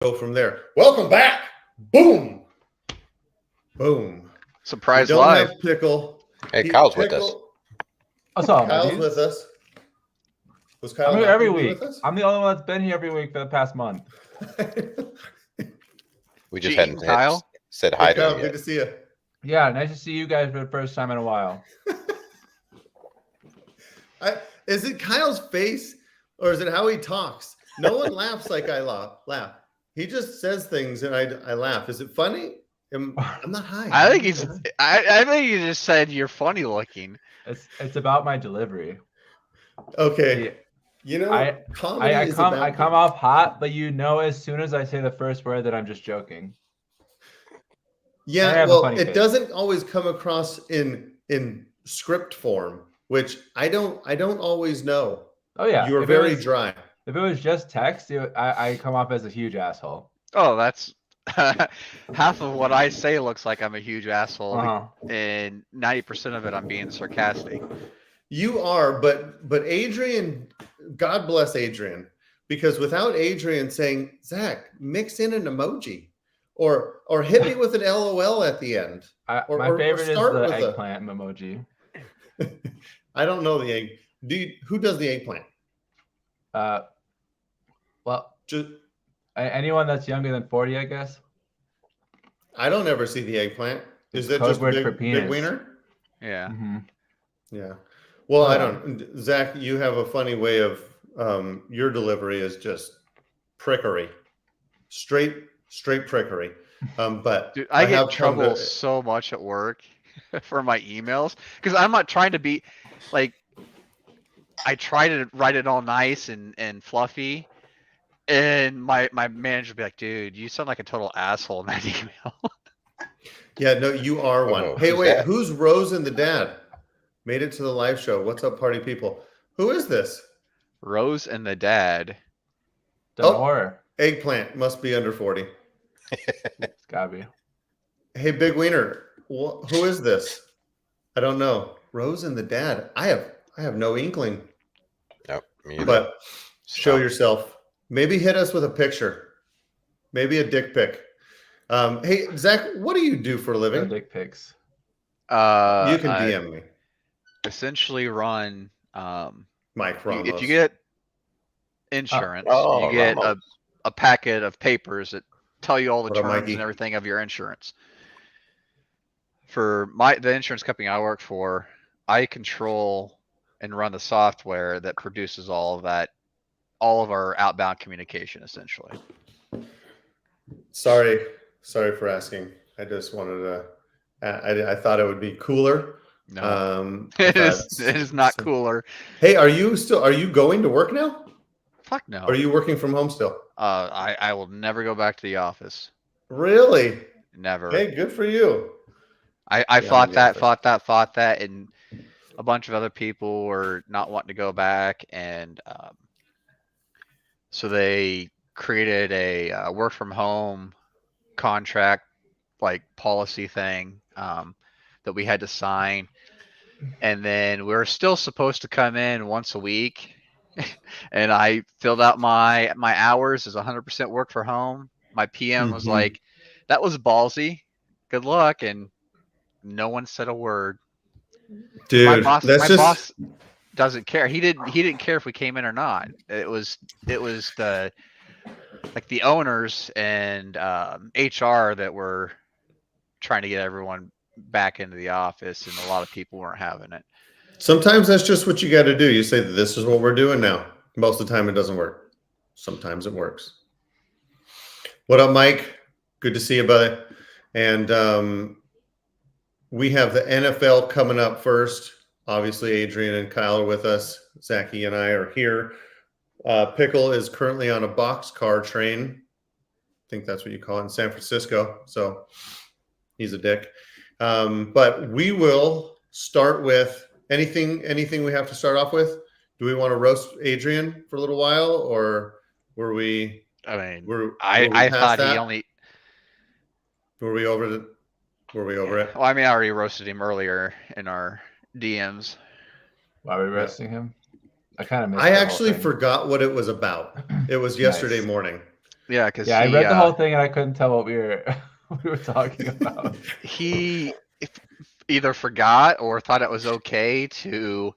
go from there. Welcome back. Boom. Boom. We Surprise don't live. have Pickle. Hey, Kyle's with us. What's up, my Kyle's dude? with us. Was Kyle I'm here not every gonna be week. with us? I'm the only one that's been here every week for the past month. We just Cheating, hadn't Kyle? said hi Hey, to Kyle, him good yet. to see you. Yeah, nice to see you guys for the first time in a while. Is it Kyle's face or is it how he talks? No one laughs like I laugh. He just says things and I laugh. Is it funny? I'm not high. I think he's. I think you just said you're funny looking. It's about my delivery. Okay. See, You know, I comedy is come about off hot, but you know as soon as I say the first word that I'm just joking. I Yeah, have a well, funny it face. doesn't always come across in script form, which I don't always know. Oh yeah, You are if very dry. If it was just text, I come off as a huge asshole. Oh, that's half of what I say looks like I'm a huge asshole, and 90% of it I'm being sarcastic. You are, but Adrian, God bless Adrian, because without Adrian saying, Zach, mix in an emoji, or hit me with an LOL at the end. My favorite is the eggplant emoji. I don't know the egg. Who does the eggplant? Well, Just anyone that's younger than 40, I guess. I don't ever see the eggplant. Is that code just word for big penis. wiener? Yeah. Yeah. Well, I don't. Zach, you have a funny way of your delivery is just prickery, straight prickery. But Dude, I get in trouble so much at work for my emails because I'm not trying to be like. I try to write it all nice and fluffy, and my manager will be like, "Dude, you sound like a total asshole in that email." Yeah, no, you are one. Oh, Hey, who's wait, that? who's Rose and the dad? Made it to the live show. What's up, party people? Who is this? Rose and the dad. Denor. Eggplant must be under 40. It's gotta be. Hey, Big Wiener, who is this? I don't know. Rose and the dad. I have no inkling. Nope, me either. But show yourself. Maybe hit us with a picture. Maybe a dick pic. Hey, Zach, what do you do for a living? No dick pics. You can DM me. Essentially run. Mike Ramos. If you get insurance, you get a packet of papers that tell you all the terms and everything of your insurance. For the insurance company I work for, I control and run the software that produces all of that, all of our outbound communication, essentially. Sorry for asking. I just wanted to. I thought it would be cooler. No, it is not cooler. Hey, are you going to work now? Fuck no. Or are you working from home still? I will never go back to the office. Really? Never. Hey, good for you. I fought that, and a bunch of other people were not wanting to go back, and so they created a work from home contract like policy thing that we had to sign, and then we were still supposed to come in once a week, and I filled out my hours as 100% work from home. My PM was like, "That was ballsy. Good luck," and no one said a word. Dude, my boss doesn't care. He didn't care if we came in or not. It was the owners and HR that were trying to get everyone back into the office, and a lot of people weren't having it. Sometimes that's just what you got to do. You say, this is what we're doing now. Most of the time it doesn't work. Sometimes it works. What up, Mike? Good to see you, buddy. And we have the NFL coming up first. Obviously, Adrian and Kyle are with us. Zachy and I are here. Pickle is currently on a boxcar train. I think that's what you call it in San Francisco. So he's a dick. But we will start with anything we have to start off with. Do we want to roast Adrian for a little while, or were we? I mean, I thought he only. Were we over it? Well, I mean, I already roasted him earlier in our DMs. Why are we roasting him? I kind of missed I actually forgot what it was about. It was yesterday morning. Yeah, because Yeah, I read the whole thing and I couldn't tell what we were we were talking about. he either forgot or thought it was okay to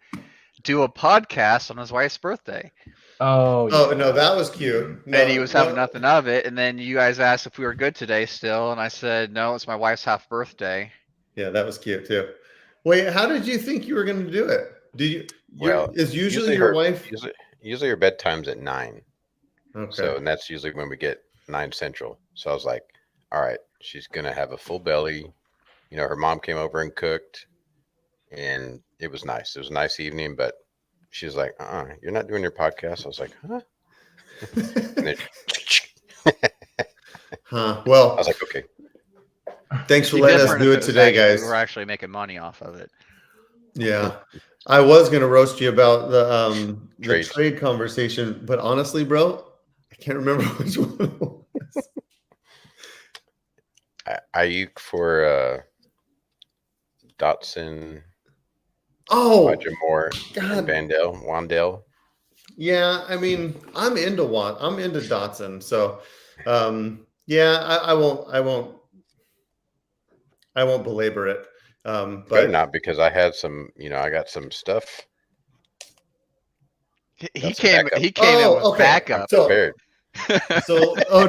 do a podcast on his wife's birthday. Oh, Oh yeah. no, that was cute. No, And he was having no, nothing of it. And then you guys asked if we were good today still. And I said, no, it's my wife's half birthday. yeah, that was cute too. Wait, how did you think you were going to do it? Do you? Well, Is usually your wife? Usually her bedtime's at 9. Okay. So, and that's usually when we get 9 Central. So I was like, all right, she's gonna have a full belly. You know, her mom came over and cooked, and it was nice. It was a nice evening, but she was like, you're not doing your podcast. I was like, huh? And then, Huh. Well, I was like, okay. thanks for Be letting us different do if it was today, actually- guys. We were actually making money off of it. Yeah. I was going to roast you about the Trades. trade conversation, but honestly, bro, I can't remember which one it was. Ayuk for Dotson, Oh, Elijah Moore, God. and Wandell. Yeah, I mean, I'm into Dotson, so yeah, I won't belabor it. Better But not, because I had some, I got some stuff. He Got some came. backup. He came in with okay. backup. So, Prepared.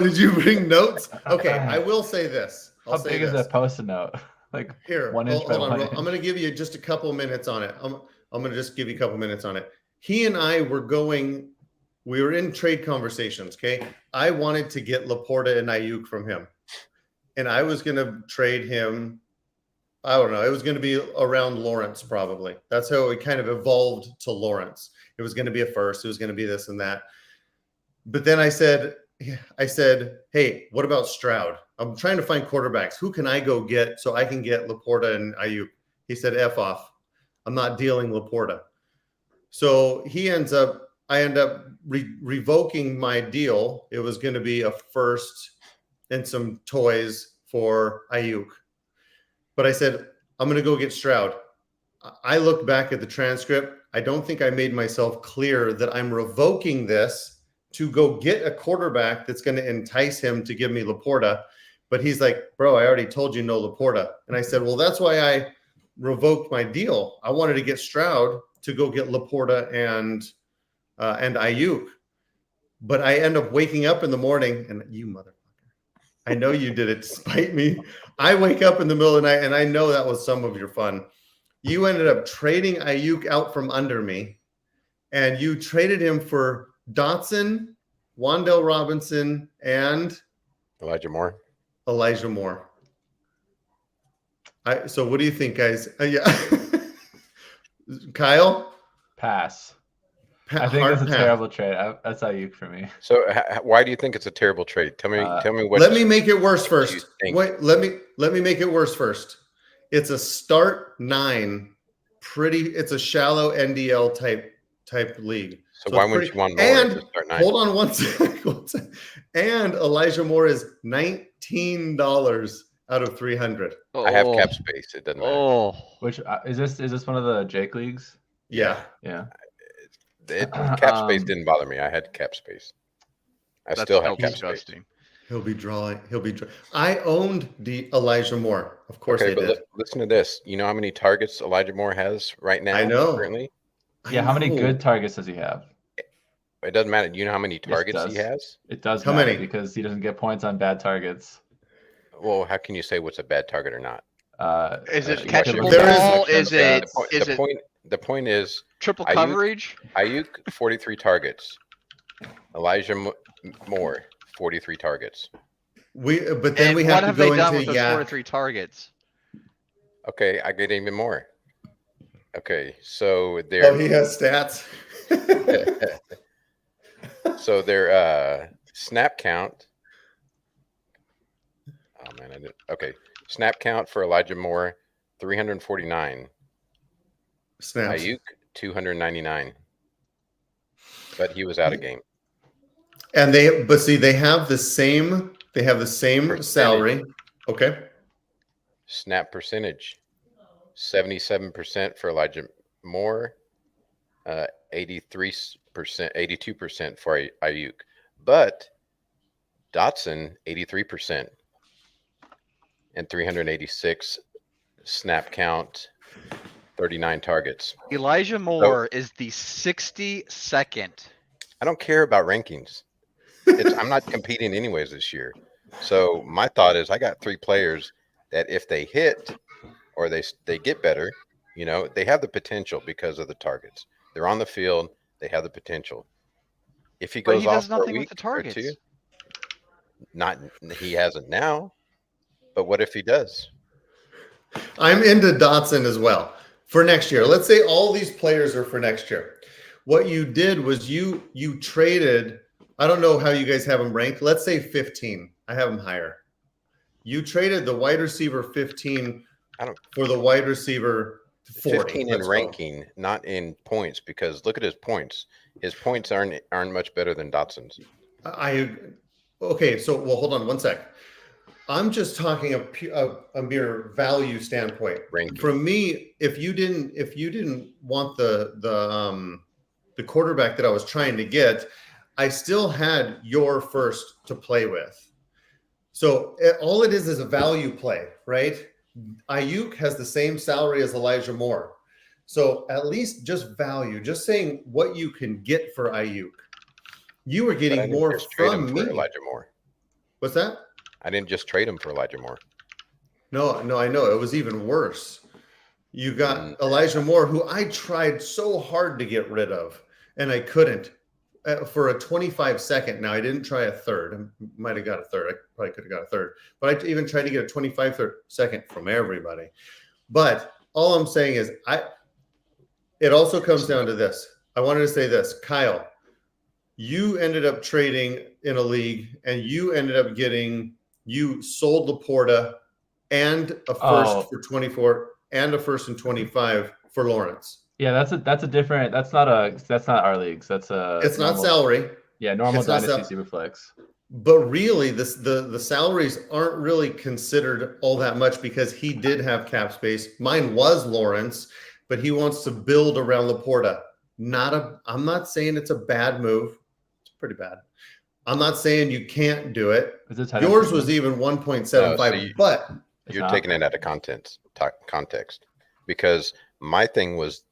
did you bring notes? Okay, I will say this. How big is that Post-it note? Like Here, 1 inch by hold 1 on. inch. I'm going to give you just a couple of minutes on it. I'm going to just give you a couple minutes on it. He and I we were in trade conversations. Okay, I wanted to get Laporta and Ayuk from him, and I was going to trade him. I don't know. It was going to be around Lawrence, probably. That's how it kind of evolved to Lawrence. It was going to be a first. It was going to be this and that. But then I said, hey, what about Stroud? I'm trying to find quarterbacks. Who can I go get so I can get Laporta and Ayuk? He said, F off. I'm not dealing Laporta. So I end up revoking my deal. It was going to be a first and some toys for Ayuk. But I said, I'm going to go get Stroud. I looked back at the transcript. I don't think I made myself clear that I'm revoking this to go get a quarterback that's going to entice him to give me Laporta. But he's like, bro, I already told you no Laporta. And I said, well, that's why I revoked my deal. I wanted to get Stroud to go get Laporta and Ayuk. But I end up waking up in the morning, and you motherfucker, I know you did it to spite me. I wake up in the middle of the night, and I know that was some of your fun. You ended up trading Ayuk out from under me, and you traded him for Dotson, Wandell Robinson, and Elijah Moore. So what do you think, guys? Yeah. Kyle? Pass. I think that's a terrible trade. That's Ayuk for me. So why do you think it's a terrible trade? Tell me what. Let me make it worse first. Wait, let me make it worse first. It's a start 9. It's a shallow NDL type league. So why wouldn't you want more? And to start 9? hold on one second. And Elijah Moore is $19 out of 300. I have cap space. It doesn't matter. Which is this one of the Jake leagues? Yeah. Cap space didn't bother me. I had cap space. I still have cap space. He'll be drawing. I owned the Elijah Moore. Of course I did. Listen to this. You know how many targets Elijah Moore has right now? I know. Currently? Yeah, how many good targets does he have? It doesn't matter. Do you know how many targets he has? It does How matter many? because he doesn't get points on bad targets. Well, how can you say what's a bad target or not? Is it catchable catchable There ball? is- The point is triple Ayuk- coverage? Ayuk 43 targets. Elijah Moore 43 targets. But then And we what have to have go they done with into those Yak. 43 targets? Okay, I get even more. Okay, so Oh, they're he has stats. so their snap count. Oh man, I did. Okay, snap count for Elijah Moore 349. Snaps. Ayuk 299. But he was out of game. And they have the same Percentage. salary. Okay. Snap percentage 77% for Elijah Moore, 83%, 82% for Ayuk. But Dotson, 83%. And 386 snap count, 39 targets. Elijah Moore is the 62nd. I don't care about rankings. I'm not competing anyways this year. So my thought is I got 3 players that if they hit or they get better, you know, they have the potential because of the targets. They're on the field. They have the potential. If he But goes he off does for a nothing with week the or targets. 2, he hasn't now, but what if he does? I'm into Dotson as well for next year. Let's say all these players are for next year. What you did was you traded. I don't know how you guys have them ranked. Let's say 15. I have them higher. You traded the wide receiver 15 for the wide receiver 40. 15 in ranking, not in points, because look at his points. His points aren't much better than Dotson's. Okay, so well, hold on one sec. I'm just talking a mere value standpoint. Ranking. For me, if you didn't want the quarterback that I was trying to get, I still had your first to play with. So all it is a value play, right? Ayuk has the same salary as Elijah Moore. So at least just value, just saying what you can get for Ayuk. You were getting more from me. Elijah Moore. What's that? I didn't just trade him for Elijah Moore. No, I know. It was even worse. You got Elijah Moore, who I tried so hard to get rid of, and I couldn't. For a 25-second. Now, I didn't try a third. I might have got a third. I probably could have got a third. But I even tried to get a 25-second from everybody. But all I'm saying is it also comes down to this. I wanted to say this. Kyle, you ended up trading in a league, and you ended up you sold Laporta and a first for 24 and a first and 25 for Lawrence. Yeah, that's a different. That's not our leagues. It's normal, not salary. Yeah, normal dynasty superflex. But really, the salaries aren't really considered all that much because he did have cap space. Mine was Lawrence, but he wants to build around Laporta. I'm not saying it's a bad move. It's pretty bad. I'm not saying you can't do it. Yours was even 1.75, but you're taking it out of context because my thing was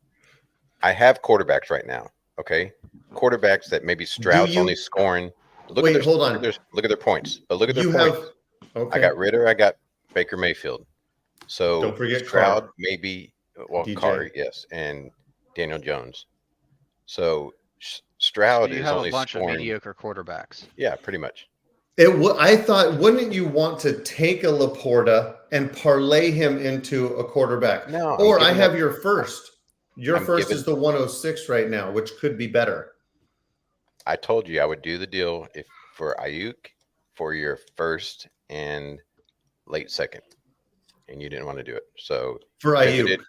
I have quarterbacks right now. Okay, quarterbacks that maybe Stroud's only scoring. Hold on. Look at their points, but look at their points. Okay. I got Ritter. I got Baker Mayfield. So don't forget Stroud, Carr. Maybe DJ. Carr, yes, and Daniel Jones. So Stroud is only a bunch scoring, of mediocre quarterbacks. Yeah, pretty much. I thought, wouldn't you want to take a Laporta and parlay him into a quarterback? No. Or I have your first. Your first is the 106 right now, which could be better. I told you I would do the deal for Ayuk for your first and late second, and you didn't want to do it. So for Ayuk,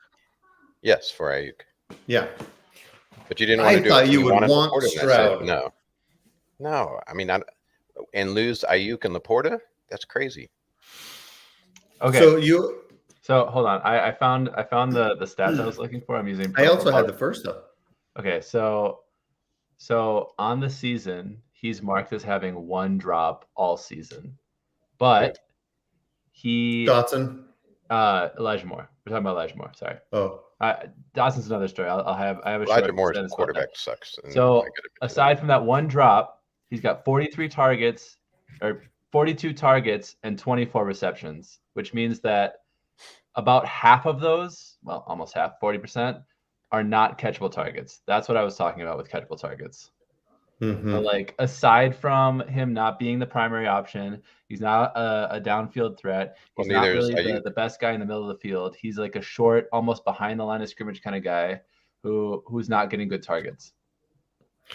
yes, for Ayuk, yeah. But you didn't want to do it. I thought you would want Stroud. No. I mean, and lose Ayuk and Laporta. That's crazy. Okay. So hold on. I found the stats I was looking for. I'm using. I also had the first though. Okay, so on the season, he's marked as having one drop all season, but Dotson, Elijah Moore. We're talking about Elijah Moore. Sorry. Oh, Dotson's another story. I have a Elijah Moore's quarterback sucks. So aside from that one drop, he's got 43 targets or 42 targets and 24 receptions, which means that about half of those, well, almost half, 40%, are not catchable targets. That's what I was talking about with catchable targets. Mm-hmm. But like aside from him not being the primary option, he's not a downfield threat. He's not really the best guy in the middle of the field. He's like a short, almost behind the line of scrimmage kind of guy who's not getting good targets.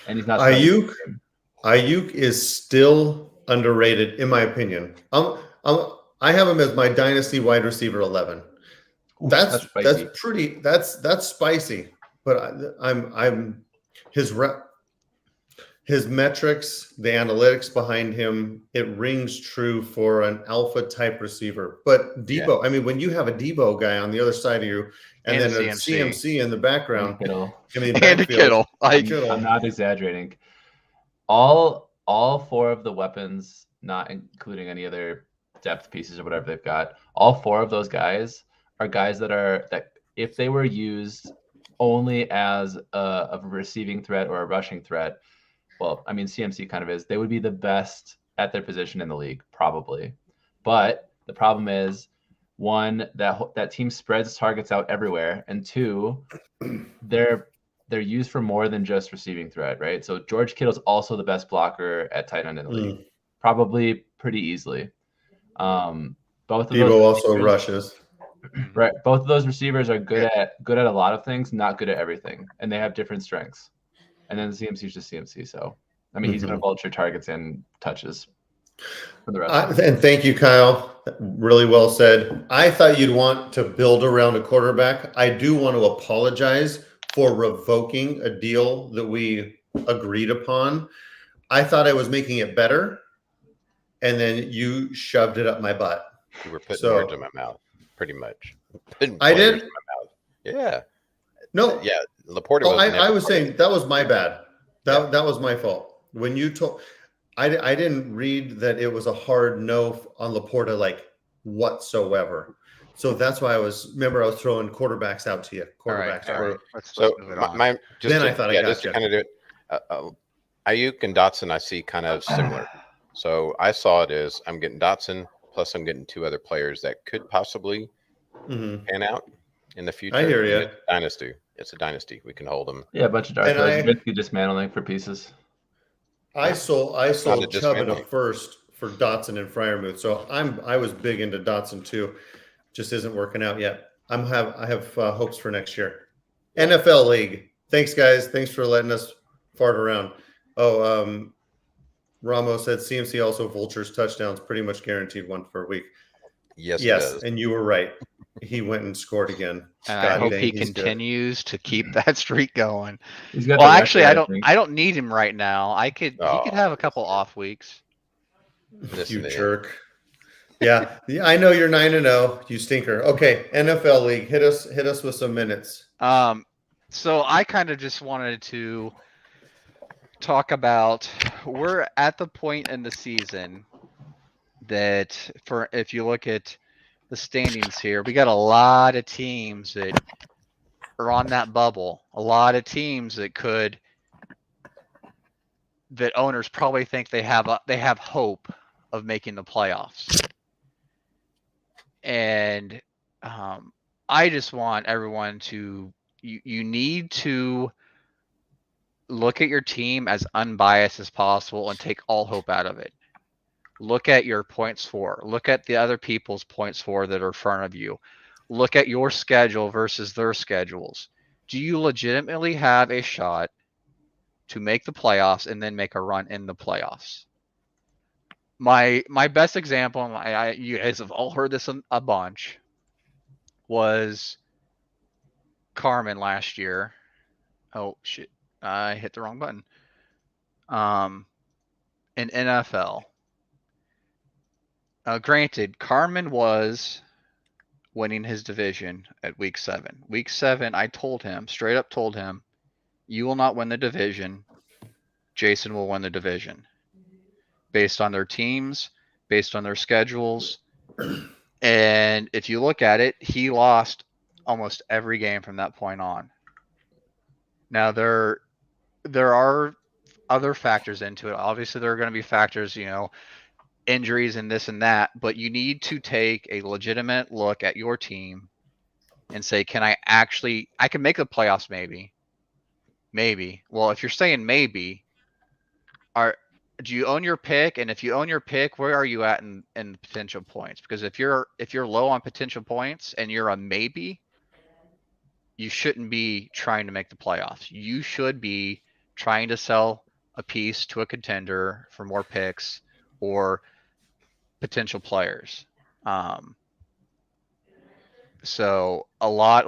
And he's not. Ayuk is still underrated, in my opinion. I have him as my dynasty wide receiver 11. Ooh, that's pretty. That's spicy. But I'm his metrics, the analytics behind him, it rings true for an alpha type receiver. But Debo, I mean, when you have a Debo guy on the other side of you, and then a CMC in the background, and Kittle. I'm not exaggerating. All four of the weapons not including any other depth pieces or whatever they've got. All 4 of those guys are guys that if they were used only as a receiving threat or a rushing threat, well, I mean, CMC kind of is, they would be the best at their position in the league, probably. But the problem is, one, that team spreads targets out everywhere, and 2, they're used for more than just receiving threat, right? So George Kittle's also the best blocker at tight end in the league, probably pretty easily. Both of Debo those also rushes. Right. Both of those receivers are good at a lot of things, not good at everything, and they have different strengths. And then CMC is just CMC. So, I mean, he's going to vulture targets and touches for the rest. And thank you, Kyle. Really well said. I thought you'd want to build around a quarterback. I do want to apologize for revoking a deal that we agreed upon. I thought I was making it better, and then you shoved it up my butt. You were putting words in my mouth, pretty much. I did? In my mouth. Yeah. No. Yeah. Laporta Oh, was I was saying that was my bad. That was my fault. When you told, I didn't read that it was a hard no on Laporta, like whatsoever. So that's why I was throwing quarterbacks out to you. Quarterbacks. All right. Let's so move it on. I thought I got just you. to kind of do it. Ayuk and Dotson I see kind of similar. So I saw it as I'm getting Dotson, plus I'm getting 2 other players that could possibly pan out in the future. I hear you. It's a dynasty. It's a dynasty. We can hold them. Yeah, a bunch of dark horses, basically dismantling for pieces. I sold Chubb in a first for Dotson and Freiermuth. So I was big into Dotson too. Just isn't working out yet. I have hopes for next year. NFL League. Thanks, guys. Thanks for letting us fart around. Oh, Ramos said CMC also vultures touchdowns, pretty much guaranteed one per week. Yes, and you were right. He went and scored again. And I hope he continues to keep that streak going. Well, actually, I don't need him right now. He could have a couple off weeks. You jerk. Yeah, I know you're 9-0. You stinker. Okay, NFL League. Hit us with some minutes. So I kind of just wanted to talk about, we're at the point in the season that if you look at the standings here, we got a lot of teams that are on that bubble. A lot of teams that owners probably think they have hope of making the playoffs. And I just want everyone to, you need to look at your team as unbiased as possible and take all hope out of it. Look at your points for. Look at the other people's points for that are in front of you. Look at your schedule versus their schedules. Do you legitimately have a shot to make the playoffs and then make a run in the playoffs? My best example, and you guys have all heard this a bunch, was Carmen last year. Oh shit, I hit the wrong button. In NFL. Granted, Carmen was winning his division at week 7. Week 7, I straight up told him, you will not win the division. Jason will win the division. Based on their teams, based on their schedules. And if you look at it, he lost almost every game from that point on. Now, there are other factors into it. Obviously, there are going to be factors, injuries and this and that, but you need to take a legitimate look at your team and say, can I can make the playoffs maybe. Well, if you're saying maybe, do you own your pick? And if you own your pick, where are you at in potential points? Because if you're low on potential points and you're a maybe, you shouldn't be trying to make the playoffs. You should be trying to sell a piece to a contender for more picks or potential players. So a lot,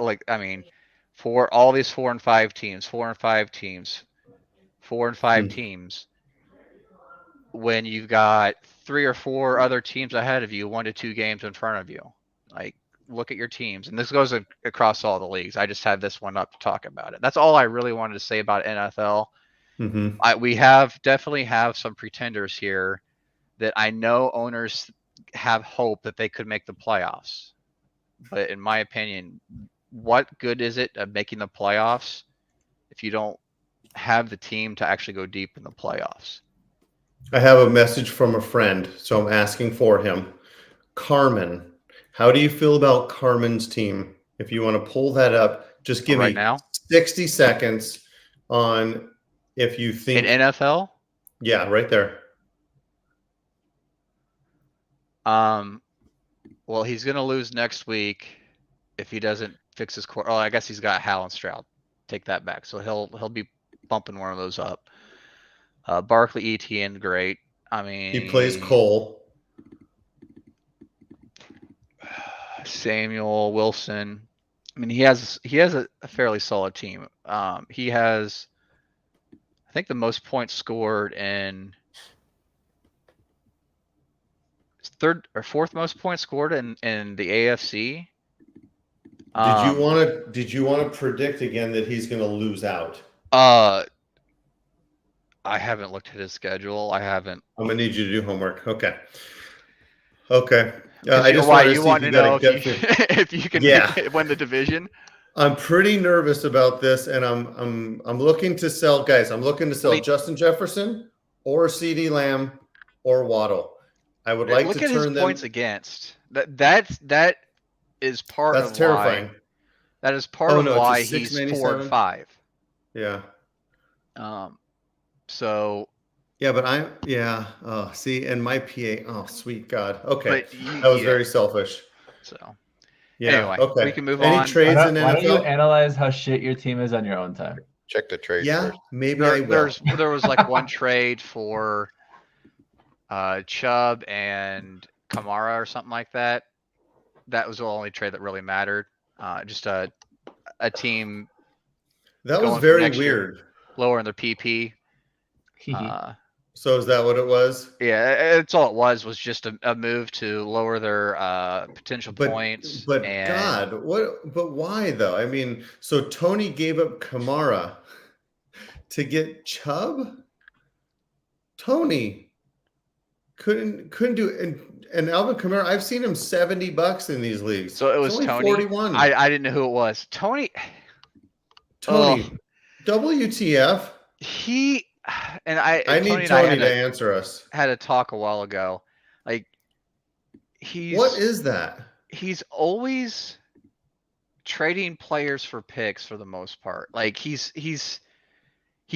for all these 4 and 5 teams, when you've got 3 or 4 other teams ahead of you, 1 to 2 games in front of you, look at your teams. And this goes across all the leagues. I just had this one up to talk about it. That's all I really wanted to say about NFL. We definitely have some pretenders here that I know owners have hope that they could make the playoffs. But in my opinion, what good is it of making the playoffs if you don't have the team to actually go deep in the playoffs? I have a message from a friend, so I'm asking for him. Carmen, how do you feel about Carmen's team? If you want to pull that up, just give Right me now? 60 seconds on if you think. In NFL? Yeah, right there. Well, he's gonna lose next week if he doesn't fix his core. Oh, I guess he's got Hal and Stroud. Take that back. So he'll be bumping one of those up. Barkley, Etienne, great. I mean, He plays Cole. Samuel Wilson. I mean, he has a fairly solid team. He has, I think, the most points scored in third or fourth most points scored in the AFC. Did you want to predict again that he's going to lose out? I haven't looked at his schedule. I haven't. I'm going to need you to do homework. Okay. I You just why wanted you see want if to you got know a if gut you feel. if you can Yeah. win the division. I'm pretty nervous about this, and I'm looking to sell guys. I'm looking to sell Justin Jefferson or CeeDee Lamb or Waddle. I would like Look to at his turn them. points against. That is part That's of terrifying. why. That is part Oh, of no, it's a why he's 4-5. Yeah. So. Yeah, but Oh, see, and my PA. Oh, sweet God. Okay, But that was very selfish. So. Yeah. Anyway, okay. we can move Any on. trades in NFL? Why don't you analyze how shit your team is on your own time? Check the trades Yeah, first. maybe I will. There was like one trade for Chubb and Kamara or something like that. That was the only trade that really mattered. Just a team That was going for very next year, weird. lowering their PP. So is that what it was? Yeah, it's all it was just a move to lower their potential points. But God, what? But why though? I mean, so Tony gave up Kamara to get Chubb. Tony couldn't do it. And Alvin Kamara, I've seen him $70 in these leagues. So it was only Tony. 41. I didn't know who it was. Tony. WTF? He and I need Tony to answer us. Had a talk a while ago. Like what is that? He's always trading players for picks for the most part. Like he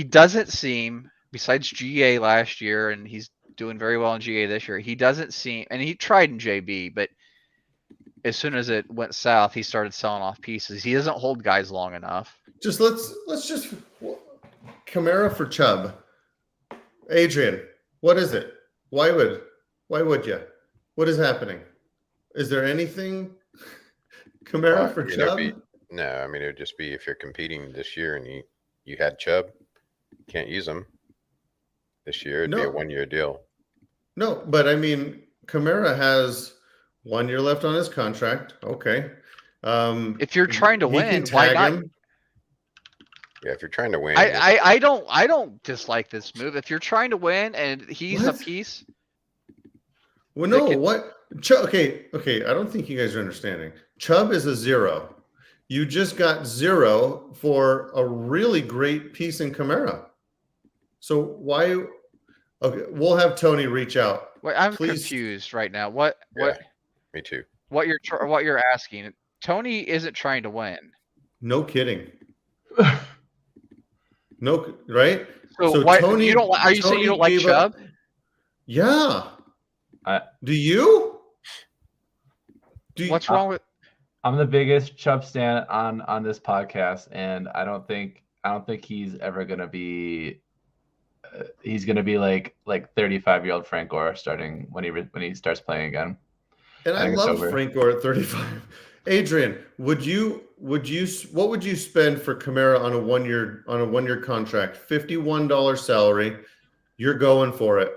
doesn't seem, besides GA last year, and he's doing very well in GA this year, he doesn't seem, and he tried in JB, but as soon as it went south, he started selling off pieces. He doesn't hold guys long enough. Let's just Kamara for Chubb. Adrian, what is it? Why would you? What is happening? Is there anything Kamara for Chubb? No, I mean, it would just be if you're competing this year and you had Chubb, can't use him this year. It'd be a 1-year deal. No, but I mean, Kamara has 1 year left on his contract. Okay. If you're trying to win, why not? Yeah, if you're trying to win, I don't dislike this move. If you're trying to win and he's a piece. Well, no, okay. I don't think you guys are understanding. Chubb is a 0. You just got 0 for a really great piece in Kamara. So why? Okay, we'll have Tony reach out. Wait, I'm confused right now. What? Me too. What you're asking? Tony isn't trying to win. No kidding. No, right? So what? Tony, you don't? Are you saying you don't like Chubb? Yeah. Do you? What's wrong with? I'm the biggest Chubb stan on this podcast, and I don't think he's ever gonna be. He's gonna be like 35-year-old Frank Gore starting when he starts playing again. And I love Frank Gore at 35. Adrian, what would you spend for Kamara on a 1-year contract? $51 salary. You're going for it.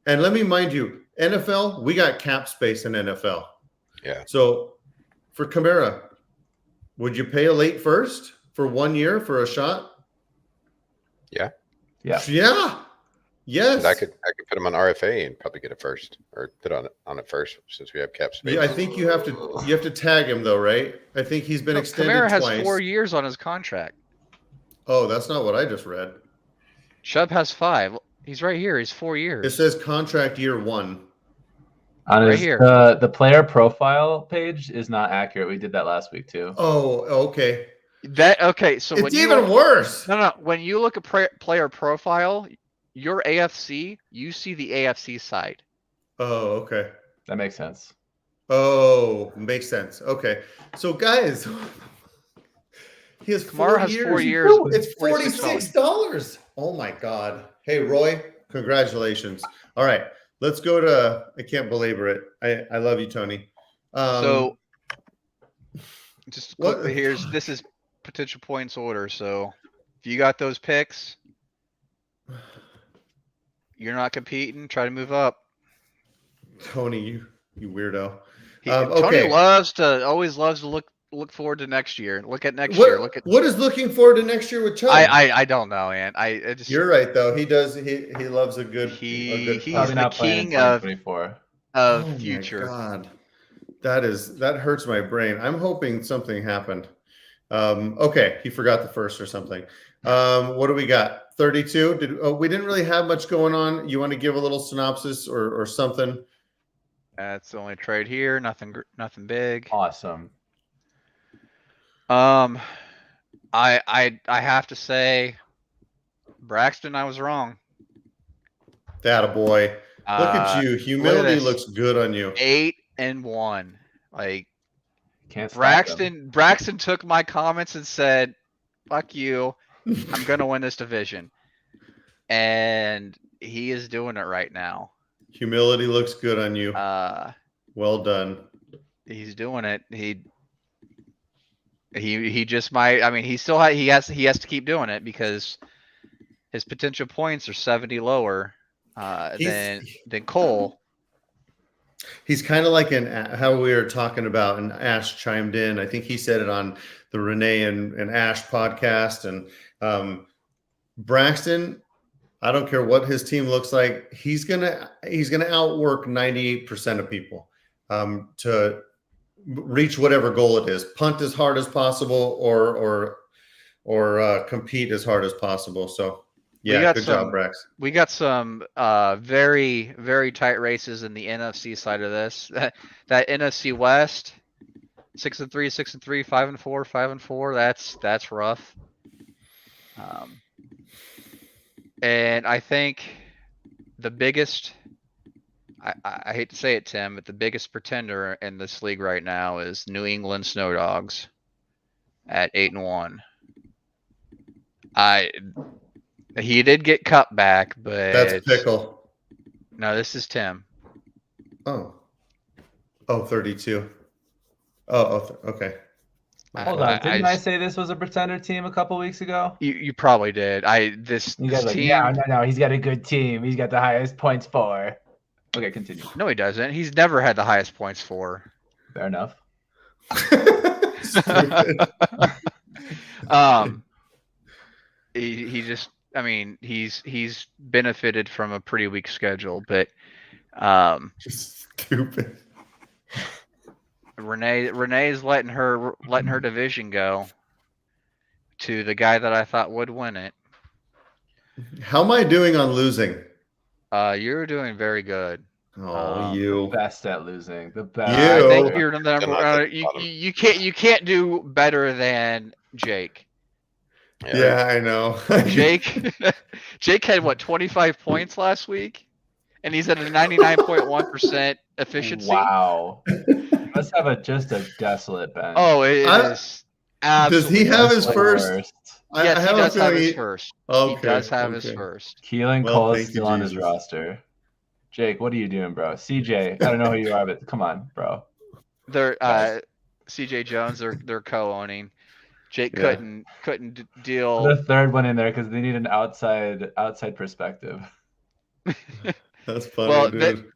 And let me mind you, NFL, we got cap space in NFL. Yeah. So for Kamara, would you pay a late first for 1 year for a shot? Yeah. Yeah. Yes. I could put him on RFA and probably get it first, or put on it first since we have cap space. Yeah, I think you have to tag him though, right? I think he's been extended Kamara has twice. 4 years on his contract. Oh, that's not what I just read. Chubb has 5. He's right here. He's 4 years. It says contract year 1. On Right his, here. the player profile page is not accurate. We did that last week too. Oh, okay. Okay, so when It's you even worse. no, when you look at player profile, your AFC, you see the AFC side. Oh, okay. That makes sense. Oh, makes sense. Okay. So guys, he has Kamara 4 has years. 4 years. It's $46. $46. Oh my God. Hey, Roy, congratulations. All right. Let's go to, I can't belabor it. I love you, Tony. So just what- quickly, this is potential points order. So if you got those picks, you're not competing, try to move up. Tony, you weirdo. Tony okay. always loves to look forward to next year. Look at next What, year. Look at what is looking forward to next year with Chubb? I don't know, man. I just You're right though. He does. He loves a good. he's Probably the not playing in king of 2024. Oh future. my God, that hurts my brain. I'm hoping something happened. Okay, he forgot the first or something. What do we got? 32. We didn't really have much going on. You want to give a little synopsis or something? That's the only trade here. Nothing big. Awesome. I have to say, Braxton, I was wrong. That a boy. Look at you. Humility this. looks good on you. 8-1. Like Can't stop them. Braxton took my comments and said, "Fuck you. I'm gonna win this division," and he is doing it right now. Humility looks good on you. Well done. He's doing it. He just might. I mean, he has to keep doing it because his potential points are 70 lower than Cole. He's kind of like how we were talking about, and Ash chimed in. I think he said it on the Renee and Ash podcast. And Braxton, I don't care what his team looks like, he's gonna outwork 98% of people to reach whatever goal it is. Punt as hard as possible, or compete as hard as possible. So. Yeah, good job, Brax. We got some very, very tight races in the NFC side of this. That NFC West, 6-3, 6-3, 5-4, 5-4. That's rough. And I think the biggest, I hate to say it, Tim, but the biggest pretender in this league right now is New England Snow Dogs at 8-1. He did get cut back, but that's Pickle. No, this is Tim. Oh, 32. Oh, okay. Hold on, didn't I say this was a pretender team a couple weeks ago? You probably did. This team. Yeah, no, he's got a good team. He's got the highest points for. Okay, continue. No, he doesn't. He's never had the highest points for. Fair enough. He just. I mean, he's benefited from a pretty weak schedule, but stupid. Renee's letting her division go to the guy that I thought would win it. How am I doing on losing? You're doing very good. Oh, you the best at losing. The best. I think you're the number. You can't do better than Jake. Yeah, I know. Jake had what 25 points last week, and he's at a 99.1% efficiency. Wow. He must have just a desolate bench. Oh, it is. Does he have his first? Yes, he does have his first. Okay, he does have his first. Keelan Cole is still on his roster. Jake, what are you doing, bro? CJ, I don't know who you are, but come on, bro. They're CJ Jones. They're co-owning. Jake couldn't deal. The third one in there because they need an outside perspective. That's funny, well, dude.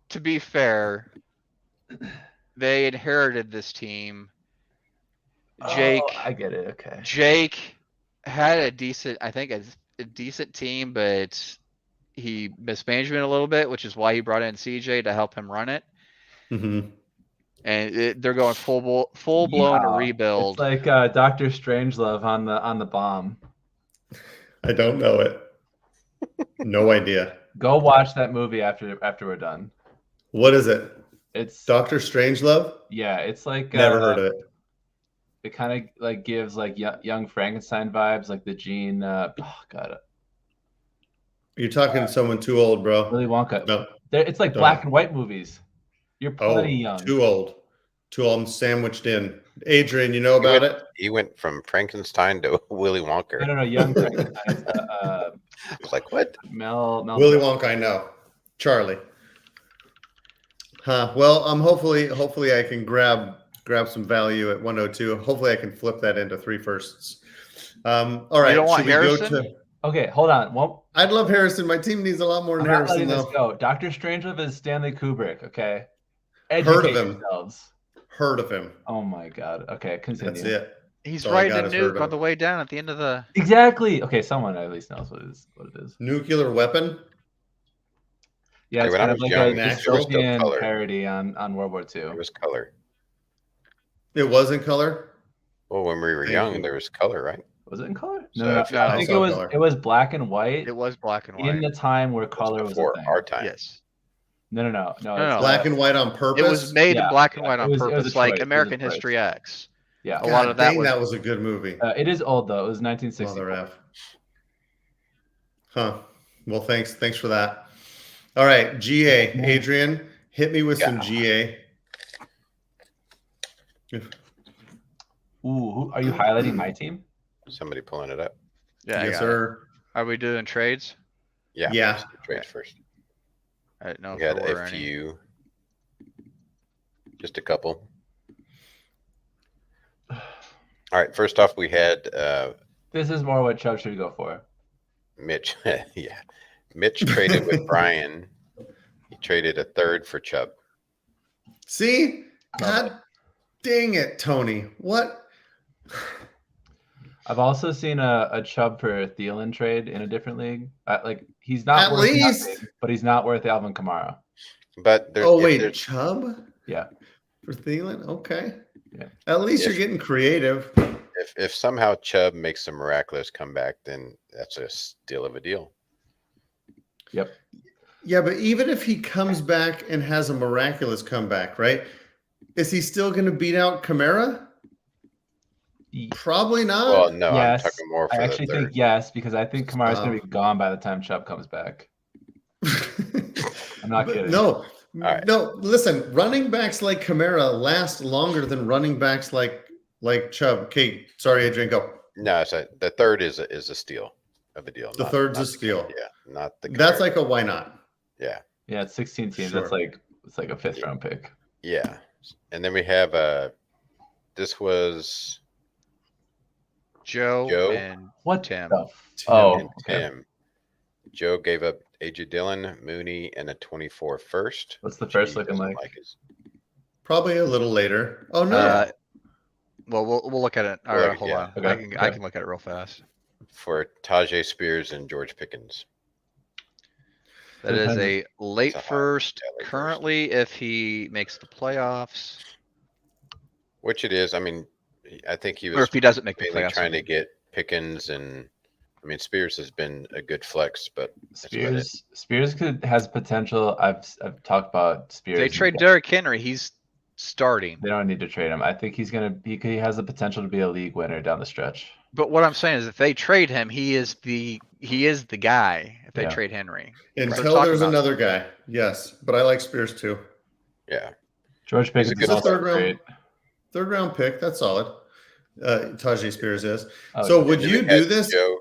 To be fair, they inherited this team. Jake, I get it. Okay. Jake had a decent. I think a decent team, but he mismanaged it a little bit, which is why he brought in CJ to help him run it. Hmm. And they're going full blown Yeehaw. rebuild. It's like Dr. Strangelove on the bomb. I don't know it. No idea. Go watch that movie after we're done. What is it? It's Doctor Strangelove? yeah, it's like Never heard of it. it kind of like gives like young Frankenstein vibes, like the Gene. Oh God, You're talking to someone too old, bro. Willy Wonka. No. It's like Don't black know. and white movies. You're Oh, plenty young. too old. Too old. I'm sandwiched in. Adrian, you know about it? He went from Frankenstein to Willy Wonka. No, young Frankenstein. It's, I was like, what? Mel Willy Wonka, I know. Charlie. Huh. Well, hopefully I can grab some value at 102. Hopefully I can flip that into 3 firsts. All right. You don't want should we go Harrison? to? Okay, hold on. Well, I'd love Harrison. My team needs a lot more I'm than not Harrison, letting this though. go. Dr. Strangelove is Stanley Kubrick. Okay, Heard of educate him. yourselves. Heard of him. Oh my God. Okay, continue. That's it. He's That's all I riding got a is heard nuke of on him. the way down at the end of the. Exactly. Okay, someone at least knows what it is. Nuclear weapon? Yeah, Hey, it's when I kind of was like young, a there was still dystopian color. parody on World War II. It was color. It was in color? Well, when we were Thank young, you. there was color, right? Was it in color? So No. if- I think I it saw was color. it was black and white It was black and in white. the time where It was color was a before thing. our time. Yes. No. No, It's, no. Black and white on purpose? It was made in Yeah, black and yeah, white it on was a purpose, choice. like It was a American choice. History X. Yeah. A lot of that dang, was. that was a good movie. It is old though. It was Mother 1964. F. Huh. Well, thanks for that. All right, GA. Adrian, hit me with some GA. Ooh, are you highlighting my team? Somebody pulling it up. Yeah, I Yes, got it. sir. Are we doing trades? Yeah. Yeah. let's do trades first. I don't know We if had there were a any. few. Just a couple. All right. First off, we had This is more what Chubb should go for. Mitch. Yeah. Mitch traded with Brian. He traded a third for Chubb. See? God dang it, Tony. What? I've also seen a Chubb for Thielen trade in a different league. Like he's not At worth least. nothing, but he's not worth Alvin Kamara. But there, Oh, if wait, there's- Chubb? Yeah. For Thielen? Okay. Yeah. At least If- you're getting creative. if somehow Chubb makes a miraculous comeback, then that's a steal of a deal. Yep. Yeah, but even if he comes back and has a miraculous comeback, right? Is he still going to beat out Kamara? Probably not. Well, no, Yes, I'm talking more for I the actually third. think yes, because I think Kamara's going Wow. to be gone by the time Chubb comes back. I'm not But kidding. No, right. no. Listen, running backs like Kamara last longer than running backs like Chubb. Okay, sorry, Adrian, go. No, so the third is a steal of a deal. The third's a steal. Yeah, not the. That's Kamara. like a why not? Yeah, Yeah, it's 16 teams. Sure. That's like it's like a 5th round pick. yeah, and then we have this was Joe, Joe? and What Tim. the Tim Oh, and okay. Tim. Joe gave up AJ Dillon, Mooney, and a 24 first. What's the which first he looking doesn't like? his- Probably a little later. Oh no. Well, we'll look at it. All We'll right, look- hold yeah. on. Okay, I okay. can look at it real fast. For Tajay Spears and George Pickens. That is a late It's a high- first. yeah, late first. Currently, if he makes the playoffs, Which it is. I mean, I think he or was if he doesn't make the mainly playoffs, trying to get Pickens, and I mean Spears has been a good flex, but about it. Spears has potential. I've talked about Spears. they trade Derrick Henry. He's starting. They don't need to trade him. I think he has the potential to be a league winner down the stretch. But what I'm saying is, if they trade him, he is the guy. If they Yeah. trade Henry, Until talk there's about- another guy. Yes, but I like Spears too. Yeah, George Pickens good is also third round. great. Third round pick. That's solid. Tajay Spears is. Oh, So yeah. would And then you we had do this, Joe,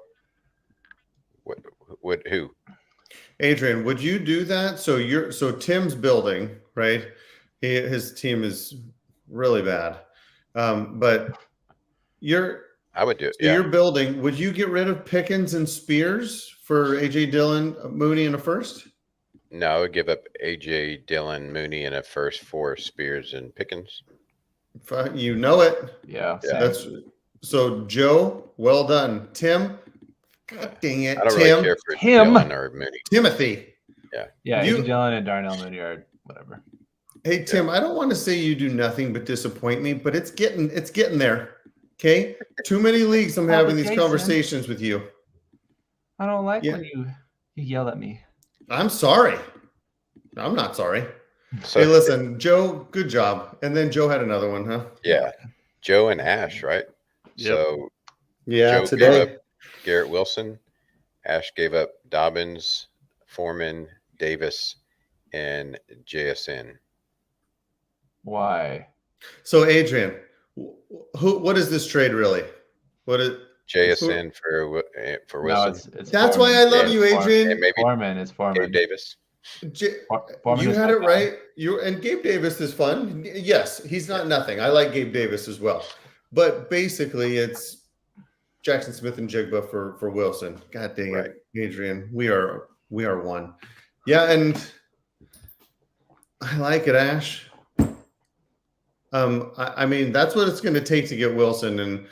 who? Adrian? Would you do that? So Tim's building, right? His team is really bad, but I would do it. so Yeah, you're building. Would you get rid of Pickens and Spears for AJ Dillon, Mooney, and a first? no, I would give up AJ Dillon, Mooney, and a first for Spears and Pickens. You know it. Yeah. Yeah. That's so Joe. Well done, Tim. God dang it, I don't really Tim. care for Tim. Dylan or Mooney. Timothy. Yeah, You- Adrian Dillon and Darnell Mooney are whatever. Hey Tim, I don't want to say you do nothing but disappoint me, but it's getting there. Okay, too many leagues. I'm having these Jason. conversations with you. I don't like Yeah. when you yell at me. I'm sorry. I'm not sorry. So Hey, listen, Joe, good job. And then Joe had another one, huh? yeah, Joe and Ash, right? Yep. So Yeah, Joe today. gave up Garrett Wilson. Ash gave up Dobbins, Foreman, Davis, and JSN. Why? So Adrian, what is this trade really? What is JSN for No, Wilson it's That's Foreman. why I love Yeah, you, Adrian. and maybe Foreman is Gabe Foreman. Davis. Foreman You is had my it guy. right. And Gabe Davis is fun. Yes, he's not nothing. I like Gabe Davis as well. But basically, it's Jackson Smith and Jigba for Wilson. God dang Right. it, Adrian. We are one. Yeah, and I like it, Ash. I mean, that's what it's going to take to get Wilson, and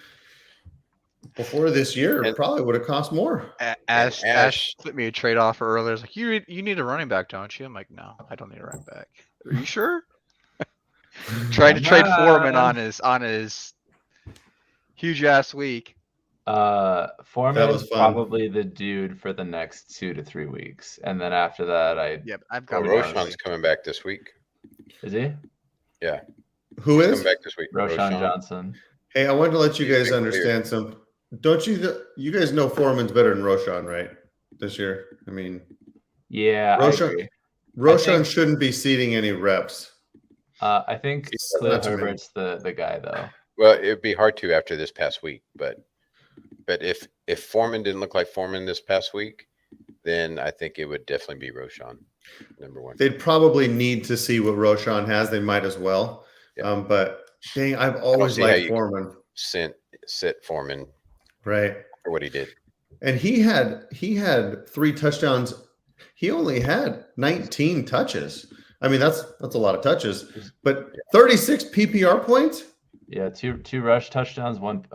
before this year, it And- probably would have cost more. Ash Ash- put me a trade offer earlier. It's like, you need a running back, don't you? I'm like, no, I don't need a running back. Are you sure? Tried to trade Foreman on his huge ass week. Foreman was is fun. probably the dude for the next 2 to 3 weeks, and then after that, Yep, I've Well, got Roshan's coming back this week. is he Who He's is? coming back this week. Roshan Johnson? Hey, I wanted to let you He's guys been understand some. Don't you guys know Foreman's better than Roshan, right? This year. I mean, Yeah, Roshan- I agree. Roshan think- shouldn't be seating any reps. I think He's Khalil not too many. Herbert's the guy though. Well, it'd be hard to after this past week, but if Foreman didn't look like Foreman this past week, then I think it would definitely be Roshan, number one. They'd probably need to see what Roshan has. They might as well. Yeah. But dang, I've always see how liked you- Foreman. Sit Foreman Right. for what he did. And he had 3 touchdowns. He only had 19 touches. I mean, that's a lot of touches, but 36 PPR points, Yeah, two rush touchdowns, 1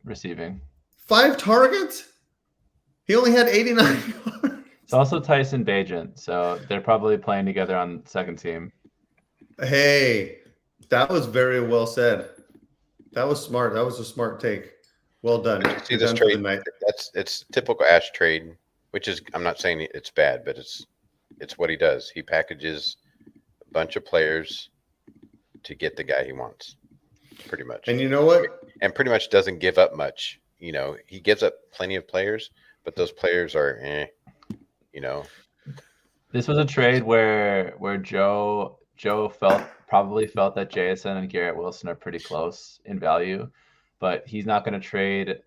receiving. 5 targets. He only had 89 yards. It's also Tyson Bagent, so they're probably playing together on second team. Hey, that was very well said. That was smart. That was a smart take. Well done. See You're this done for the trade? night. It's typical Ash trade, which is, I'm not saying it's bad, but it's what he does. He packages a bunch of players to get the guy he wants, pretty much. And you know what? And pretty much doesn't give up much. You know, he gives up plenty of players, but those players are, you know. This was a trade where Joe probably felt that JSN and Garrett Wilson are pretty close in value, but he's not going to trade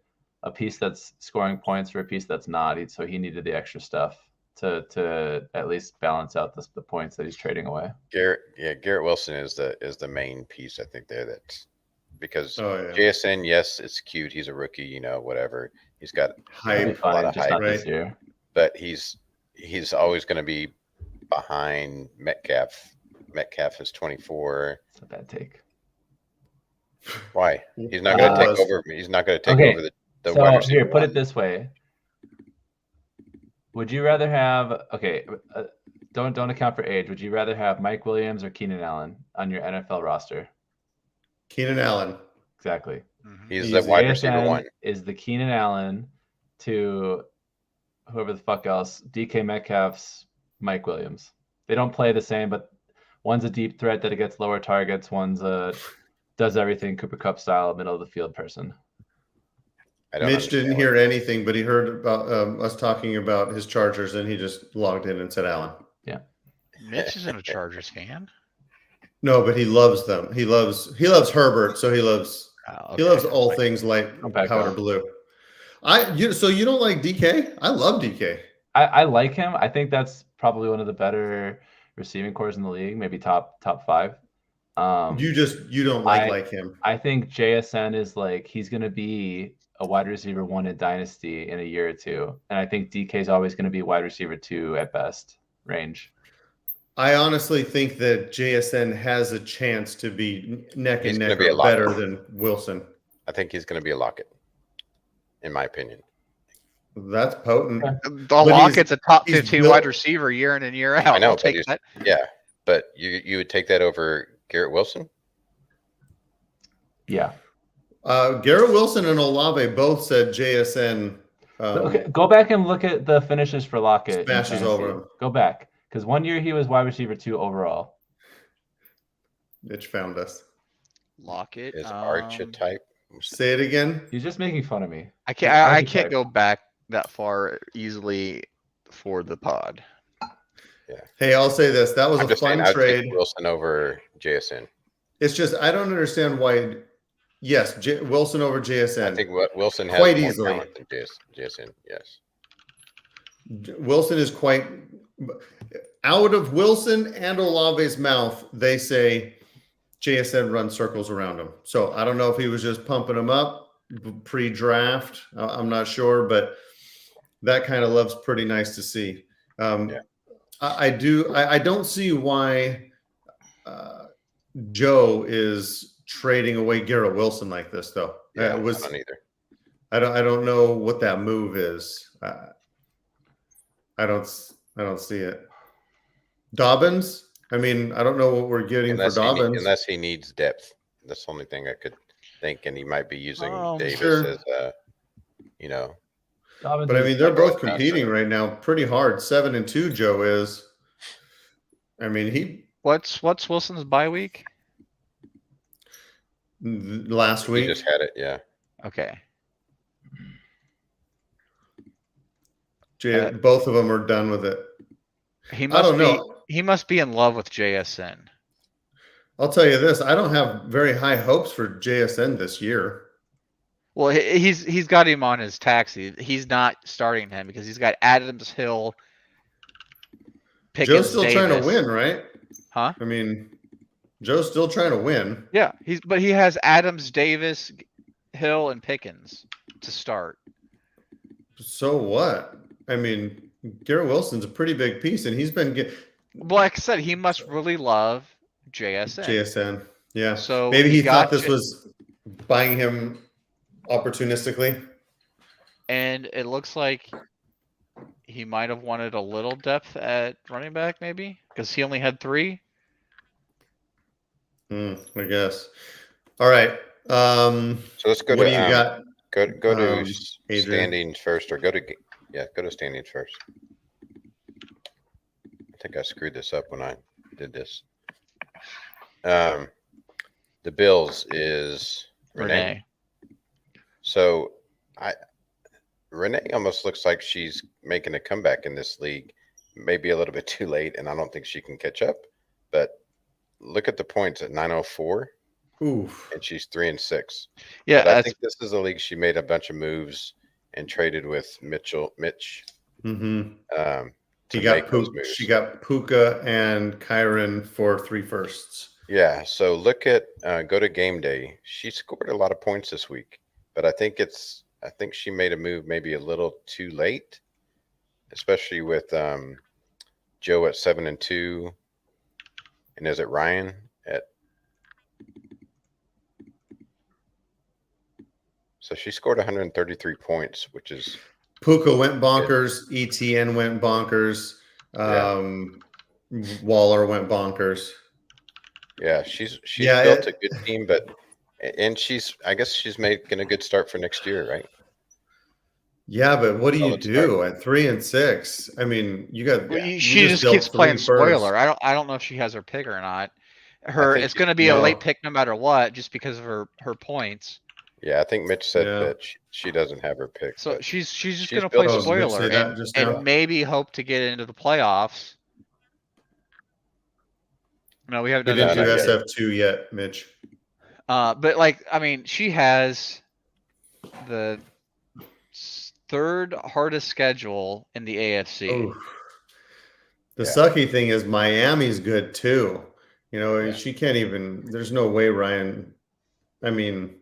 a piece that's scoring points for a piece that's not. So he needed the extra stuff to at least balance out the points that he's trading away. Garrett Wilson is the main piece, I think, there. That's because Oh, yeah. JSN, yes, it's cute. He's a rookie, you know, whatever. He's got That'd be Hype. a lot fine, of just hype, not this right? year. but he's always going to be behind Metcalf. Metcalf is 24. It's a bad take. Why? He's not going to take over. He's not going to take Okay, over the So wide receiver here, put it one. this way. Would you rather have don't account for age. Would you rather have Mike Williams or Keenan Allen on your NFL roster? Keenan Allen. Exactly. He's Easy. the wide receiver JSN one. is the Keenan Allen to whoever the fuck else, DK Metcalf's Mike Williams. They don't play the same, but one's a deep threat that it gets lower targets. One's a does everything Cooper Kupp style, middle of the field person. I don't Mitch didn't understand hear anything, but he heard about us talking about his Chargers, and he just logged in and said Allen. Mitch isn't a Chargers fan. No, but he loves them. He loves Herbert, so he loves Oh, he okay. loves all Like, things like Come back powder on. blue. So you don't like DK? I love DK. I like him. I think that's probably one of the better receiving cores in the league, maybe top 5. You don't like him. I think JSN is like he's going to be a wide receiver 1 in Dynasty in a year or 2, and I think DK is always going to be wide receiver 2 at best range. I honestly think that JSN has a chance to be neck He's and gonna neck be a or lot. better than Wilson. I think he's going to be a Lockett, in my opinion. That's potent. Okay. The he's- Lockett's a top he's 15 built- wide receiver year in and year out. I know, I'll but take he's, that. yeah, but you would take that over Garrett Wilson? Yeah. Garrett Wilson and Olave both said JSN Okay, go back and look at the finishes for Lockett. in smashes fantasy. over him. Go back. Because one year he was wide receiver 2 overall. Mitch found us. Lockett. Is archetype? Say it again. He's just making fun of me. I It's can't. I archetype. can't go back that far easily for the pod. Hey, I'll say this. That was I'm a just saying, fun I'd trade. take Wilson over JSN. It's just I don't understand why. Yes, Wilson over JSN. I think Wilson has Quite more easily. talent than JSN. Yes. Wilson is quite out of Wilson and Olave's mouth. They say JSN runs circles around him. So I don't know if he was just pumping him up pre-draft. I'm not sure, but that kind of love's pretty nice to see. I don't see why Joe is trading away Garrett Wilson like this, though. Yeah, I I don't either. I don't know what that move is. I don't see it. Dobbins. I mean, I don't know what we're getting for Dobbins. Unless he needs depth. That's the only thing I could think, and he might be using Davis Sure. as Dobbins But I is- mean, they're both Outside. competing right now pretty hard. 7-2, Joe is. I mean, What's Wilson's bye week? last he week. just had it. Yeah. Okay. Both of them are done with it. He I must don't be. know. He must be in love with JSN. I'll tell you this: I don't have very high hopes for JSN this year. Well, he's got him on his taxi. He's not starting him because he's got Adams, Hill, Pickens, Joe's still trying to Davis. win, right? Huh? I mean, Joe's still trying to win. Yeah, but he has Adams, Davis, Hill, and Pickens to start. So what? I mean, Garrett Wilson's a pretty big piece, and he's been getting Well, like I said, he must really love JSN. JSN. Yeah. So Maybe he thought got this was buying him opportunistically. And it looks like he might have wanted a little depth at running back, maybe because he only had 3. I guess. All right. So let's go What to do you got? go to Adrian? standings first, or go to standings first. I think I screwed this up when I did this. The Bills is Renee. So Renee almost looks like she's making a comeback in this league. Maybe a little bit too late, and I don't think she can catch up. But look at the points at 904, Oof. and she's 3-6. Yeah, But I think this is a league she made a bunch of moves and traded with Mitch. Mm-hmm. To She got make those moves. She got Puka and Kyron for 3 firsts. Yeah, so look at go to game day. She scored a lot of points this week, but I think she made a move maybe a little too late, especially with Joe at 7-2, and is it Ryan at? So she scored 133 points, which is Puka went bonkers. ETN went bonkers. Waller went bonkers. yeah. She's Yeah, built a good team, and I guess she's making a good start for next year, right? Yeah, but what do you Solid do at 3-6? I mean, you got. Well, you she just dealt keeps playing 3 firsts. spoiler. I don't know if she has her pick or not. think It's going to be a no. late pick no matter what, just because of her points. Yeah, I think Mitch said Yeah. that she doesn't have her pick. So but she's just she's going to play built- Oh, did Mitch spoiler say that just now? and maybe hope to get into the playoffs. No, we haven't We done didn't that do not yet. SF2 yet, Mitch. But like, I mean, she has the 3rd hardest schedule in the AFC. Oof. The Yeah. sucky thing is Miami's good too. You know, Yeah. she can't even. There's no way Ryan. I mean,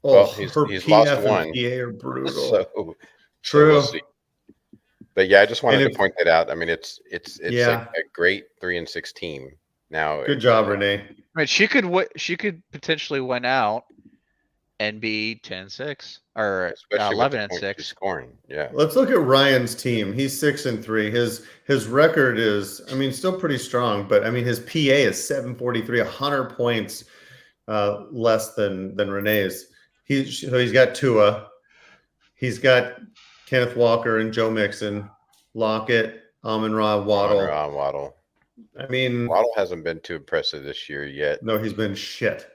Well, her he's PF lost and one. PA are brutal. So True. we'll see. But yeah, I just wanted And to point that out. I mean, it's Yeah. a great 3-6 team. Now, Good job, Renee. I mean, she could potentially win out NB 10-6 or Especially with the 11 and points he's 6. scoring. Yeah. Let's look at Ryan's team. He's 6-3. His record is, I mean, still pretty strong, but I mean, his PA is 743, 100 points less than Renee's. He's got Tua, he's got Kenneth Walker and Joe Mixon, Lockett, Amon-Ra, Waddle. On Waddle. I mean, Waddle hasn't been too impressive this year yet. no, he's been shit.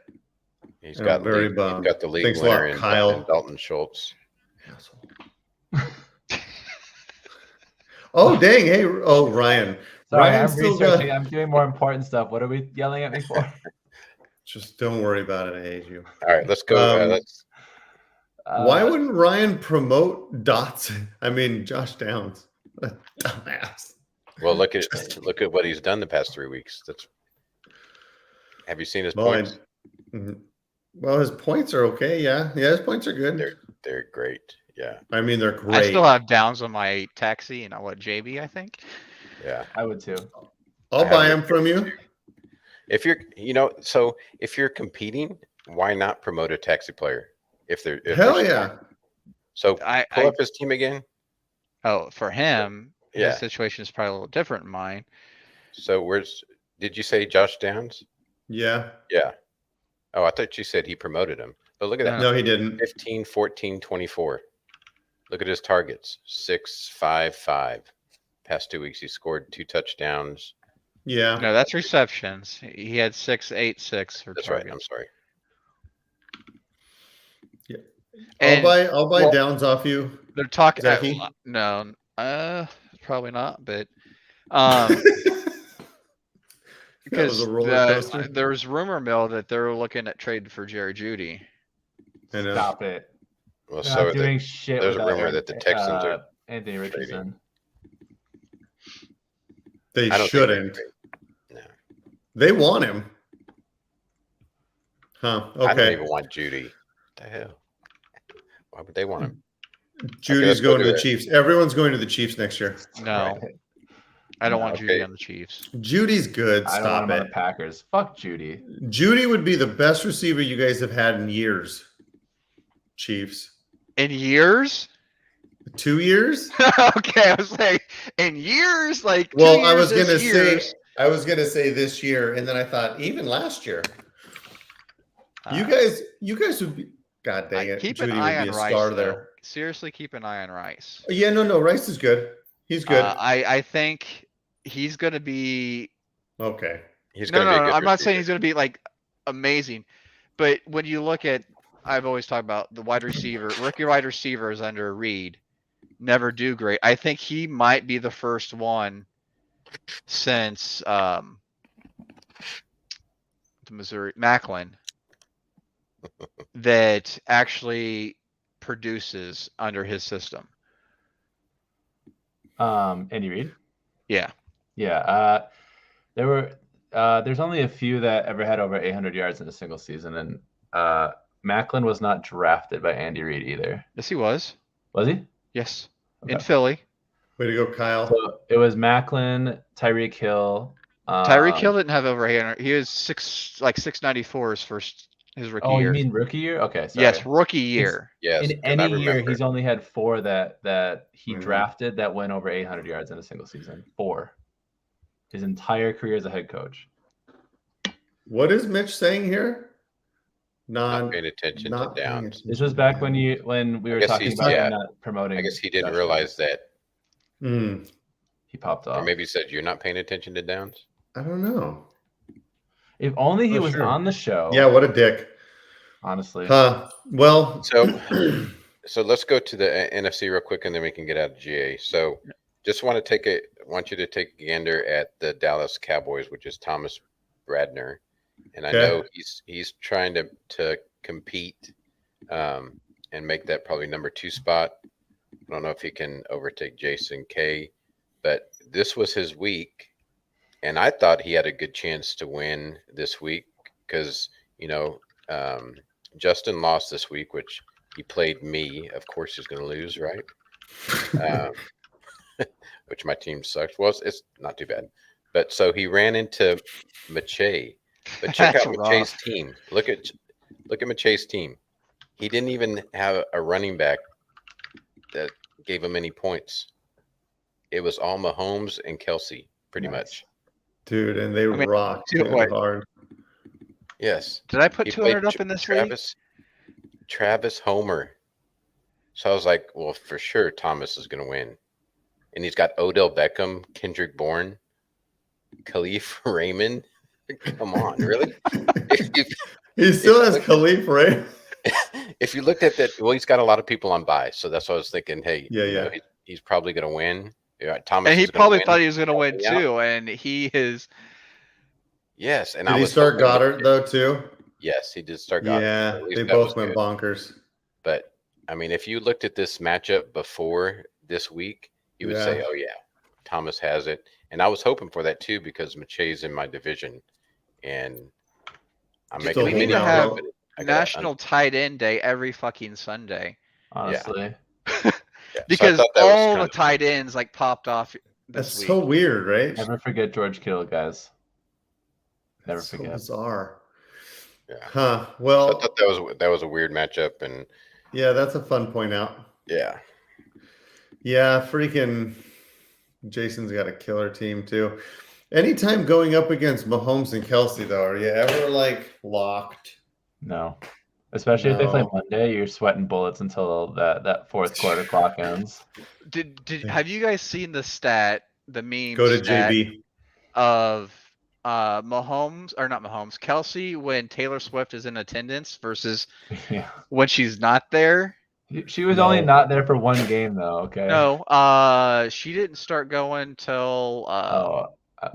He's I'm got very he's bummed. got the league Thanks a lot, winner in Kyle. Dalton Schultz. Oh dang! Hey, oh Ryan. Sorry, Ryan's I'm still researching. got- I'm doing more important stuff. What are we yelling at me for? Just don't worry about it. I hate you. All right, let's go. Let's Why wouldn't Ryan promote Dotson? I mean, Josh Downs. What a dumbass. well look at what he's done the past 3 weeks. Have you seen his Well, points? well, his points are okay. Yeah, his points are good. They're great. Yeah. I mean, they're great. I still have Downs on my taxi, and I what JB, I think. Yeah. I would too. I'll buy him from you. If you're, so if you're competing, why not promote a taxi player? If Hell yeah. So I pull up his team again. Oh, for him, Yeah. his situation is probably a little different than mine. So did you say Josh Downs? Yeah. Yeah. Oh, I thought you said he promoted him. But look at that. No, he didn't. 15, 14, 24. Look at his targets. 6, 5, 5. Past 2 weeks, he scored 2 touchdowns. Yeah. No, that's receptions. He had 6, 8, 6 for That's targets. right. I'm sorry. And I'll buy Downs off you. they're talking. Zachy? No, probably not. But That was because a roller coaster. there's rumor mill that they're looking at trading for Jerry Judy. I know. Stop it. Well, They're so not doing shit. there's a without rumor that the Texans are Anthony Richardson. They I don't think shouldn't. No. They want him. Huh. I don't Okay. even want Judy. What the hell? Why would they want him? Judy's let's go going to to the it. Chiefs. Everyone's going to the Chiefs next year. No, Right. I don't want Judy Okay. on the Chiefs. Judy's good. I don't want Stop him on it. the Packers. Fuck Judy. Judy would be the best receiver you guys have had in years. Chiefs. In years? 2 years? Okay, I was like, in years, like 2 Well, years I was is gonna years. say this year, and then I thought even last year. You Uh, guys would be. God dang it! keep Judy an would eye be on a Rice. star Though. there. Seriously, keep an eye on Rice. Yeah, no, Rice is good. He's good. I think he's going to be. Okay. He's No, going to be a good I'm not saying receiver. he's going to be like amazing, but when you look at, I've always talked about the rookie wide receivers under Reed never do great. I think he might be the first one since the Missouri Macklin that actually produces under his system. Andy Reid. Yeah. Yeah. There's only a few that ever had over 800 yards in a single season, and Macklin was not drafted by Andy Reid either. Yes, he was. Was he? Yes. Okay. In Philly. Way to go, Kyle. So it was Macklin, Tyreek Hill. Tyreek Hill didn't have over 800. He was 694 his rookie Oh, year. you mean rookie year? Okay, sorry. Yes, rookie year. Yes. In 'cause I any year, remember. he's only had 4 that he Mhm. drafted that went over 800 yards in a single season. 4. His entire career as a head coach. What is Mitch saying here? not paying attention to not paying Downs. attention. This was back when we were guess talking he's- about yeah. him not promoting. I guess he didn't Josh realize Downs. that, Hmm. He popped or off. maybe he said you're not paying attention to Downs. I don't know. If only he Oh, was sure. on the show. Yeah, what a dick. Honestly. Well, So let's go to the NFC real quick, and then we can get out of GA. So just want you to take a gander at the Dallas Cowboys, which is Thomas Bradner, and I Okay. know he's trying to compete and make that probably number 2 spot. I don't know if he can overtake Jason K, but this was his week, and I thought he had a good chance to win this week because Justin lost this week, which he played me. Of course, he's going to lose, right? Which my team sucks. Well, it's not too bad. But so he ran into Mache. But check That's out Mache's rough. team. Look at Mache's team. He didn't even have a running back that gave him any points. It was all Mahomes and Kelsey, pretty Nice. much. Dude, and they mean, rocked dude, him what? hard. Yes. Did I put He 200 played up in this league? Travis Homer. So I was like, well, for sure Thomas is going to win. And he's got Odell Beckham, Kendrick Bourne, Khalif Raymond. Come on, really? He still has Khalif, right? If you looked at that, well, he's got a lot of people on bye. So that's why I was thinking, hey, Yeah, you know, yeah. he's probably going to win. Yeah, Thomas And he is gonna probably win. thought he was going to win Yeah. too, and he is. Yes, and Did I he was start hoping that- Goddard though too? Yes, he did start Goddard. Yeah, At least they that was both went good. bonkers. But I mean, if you looked at this matchup before this week, you would say, Yeah. "Oh yeah, Thomas has it." And I was hoping for that too because Mache's in my division, and I'm Still making. We a need holding to big out have hope. bet. I gotta National Tight End Day every fucking Sunday Honestly. yeah. So I because thought that was all kind the of tight ends like popped off That's this week. so weird, right? Never forget George Kittle, guys. Never That's so forget. bizarre. yeah. Huh. So I Well, thought that was a weird matchup, and yeah, that's a fun point out. yeah, Yeah, freaking Jason's got a killer team too. Anytime going up against Mahomes and Kelsey, though, are you ever like locked? No. Especially if they play No. Monday, you're sweating bullets until that fourth quarter clock ends. Have you guys seen the stat, the meme Go to stat JB. of Mahomes or not Mahomes, Kelsey when Taylor Swift is in attendance versus Yeah. when she's not there? She was No. only not there for one game though, okay? No, she didn't start going till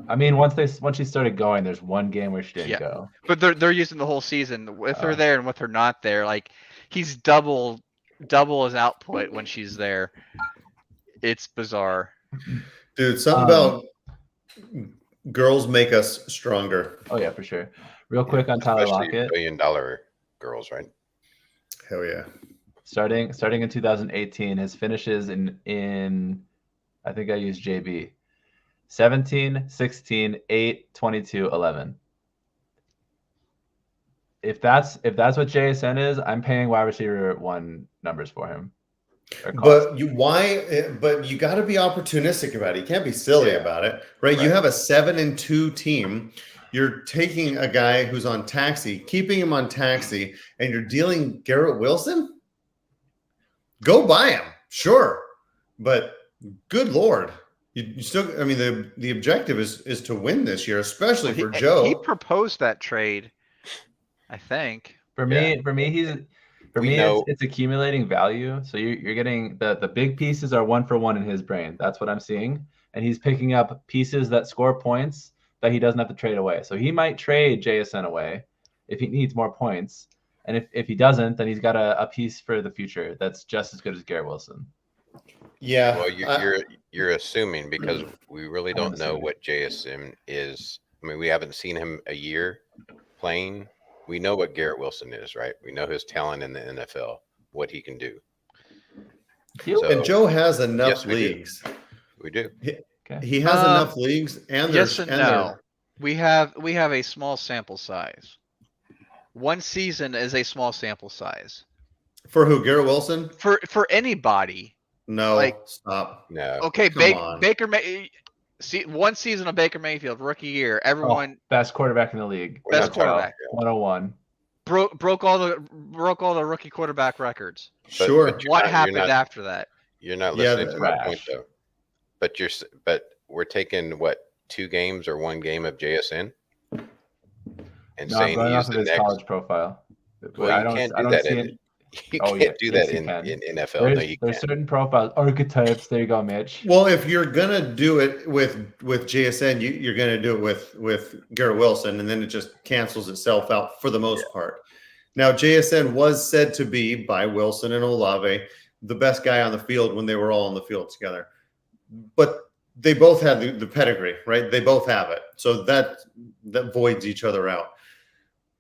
I mean once she started going, there's one game where she didn't Yeah. go. but they're using the whole season with her Oh. there and with her not there. Like he's double his output when she's there. It's bizarre. Dude, something about girls make us stronger. Oh yeah, for sure. Real quick on Tyler especially Lockett. $1 billion girls, right? Hell yeah. Starting in 2018, his finishes in I think I used JB. 17, 16, 8, 22, 11. If that's what JSN is, I'm paying wide receiver 1 numbers for him. But you got to be opportunistic about it. You can't be silly about it, right? You have a 7-2 team. You're taking a guy who's on taxi, keeping him on taxi, and you're dealing Garrett Wilson. Go buy him, sure, but good Lord, you still. I mean, the objective is to win this year, especially for Joe. He proposed that trade, I think. For me, it's accumulating value. So you're getting the big pieces are 1 for 1 in his brain. That's what I'm seeing, and he's picking up pieces that score points that he doesn't have to trade away. So he might trade JSN away if he needs more points. And if he doesn't, then he's got a piece for the future that's just as good as Garrett Wilson. Yeah. Well, you're assuming because we really don't know what JSN is. I mean, we haven't seen him a year playing. We know what Garrett Wilson is, right? We know his talent in the NFL, what he can do. And Joe has enough leagues. We do. He has enough leagues, and yes and no. We have a small sample size. One season is a small sample size. For who? Garrett Wilson? For anybody. No, stop. No. Okay, Baker see one season of Baker Mayfield, rookie year. Everyone best quarterback in the league. Best quarterback. 101. Broke all the rookie quarterback records. Sure. What happened after that? You're not listening to my point though. But we're taking what 2 games or 1 game of JSN and saying I'm he's off the of his next college profile. Well, you can't do that in NFL. There's certain profiles, archetypes. There you go, Mitch. Well, if you're gonna do it with JSN, you're gonna do it with Garrett Wilson, and then it just cancels itself out for the most part. Now, JSN was said to be by Wilson and Olave the best guy on the field when they were all on the field together, but they both had the pedigree, right? They both have it, so that voids each other out.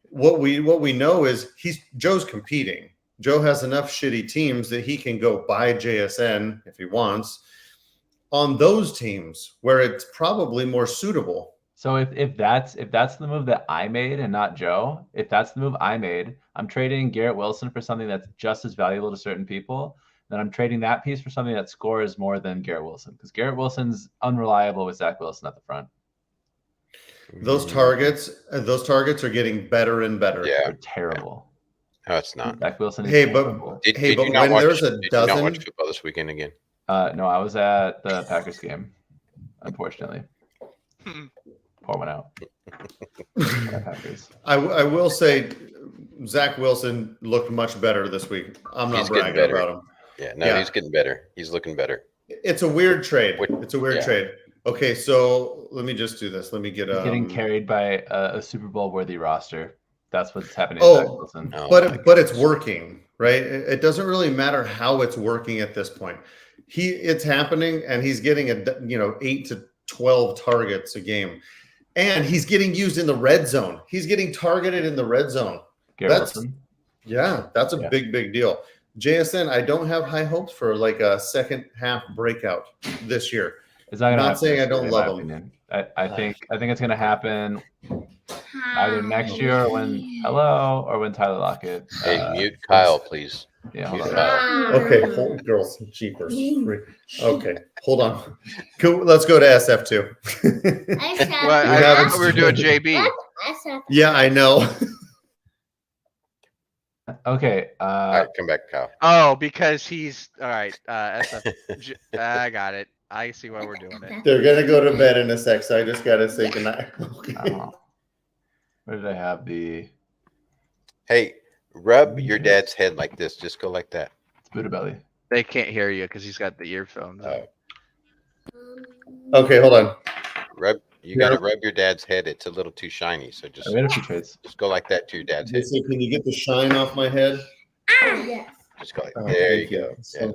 What we know is Joe's competing. Joe has enough shitty teams that he can go buy JSN if he wants on those teams where it's probably more suitable. So if that's the move that I made and not Joe, if that's the move I made, I'm trading Garrett Wilson for something that's just as valuable to certain people. Then I'm trading that piece for something that scores more than Garrett Wilson, because Garrett Wilson's unreliable with Zach Wilson at the front. Those targets are getting better and better. Yeah. They're terrible. No, it's not. Zach Wilson is Hey, but terrible. Did Hey, you but not when watch? there's a Did you not dozen, watch football this weekend again? No, I was at the Packers game, unfortunately. Pour one out. Packers. I will say Zach Wilson looked much better this week. I'm not He's getting bragging better. about him. Yeah, no, Yeah. he's getting better. He's looking better. It's a weird trade. What- It's a weird yeah. trade. Okay, so let me just do this. Let me get He's getting carried by a Super Bowl worthy roster. That's what's happening to Oh, Zach Wilson. Oh, my but it's goodness. working, right? It doesn't really matter how it's working at this point. It's happening, and he's getting 8 to 12 targets a game, and he's getting used in the red zone. He's getting targeted in the red zone. Garrett That's Wilson. Yeah, that's a Yeah. big deal. JSN, I don't have high hopes for like a second half breakout this year. It's not gonna Not happen saying this I don't year, in love my him. opinion. I think it's gonna happen either next year or when Tyler Lockett. Hey, mute Kyle, please. Yeah, hold mute on. Kyle. Okay, girls, jeepers. Okay, hold on. Let's go to SF2. Well, We I haven't- thought we were doing JB. Yeah, I know. Okay. All right, come back, Kyle. Oh, because he's all right. I got it. I see why we're doing it. They're gonna go to bed in a sec, so I just gotta say goodnight. Okay. Where did I have the Hey, rub your dad's head like this. Just go like that. it's Buddha belly? They can't hear you because he's got the earphones. Oh. Okay, hold on. You gotta rub your dad's head. It's a little too shiny. So I made a few trades. just go like that to your dad's head. Listen, can you get the shine off my head? Yes. Just go like Oh, there you thank go. So-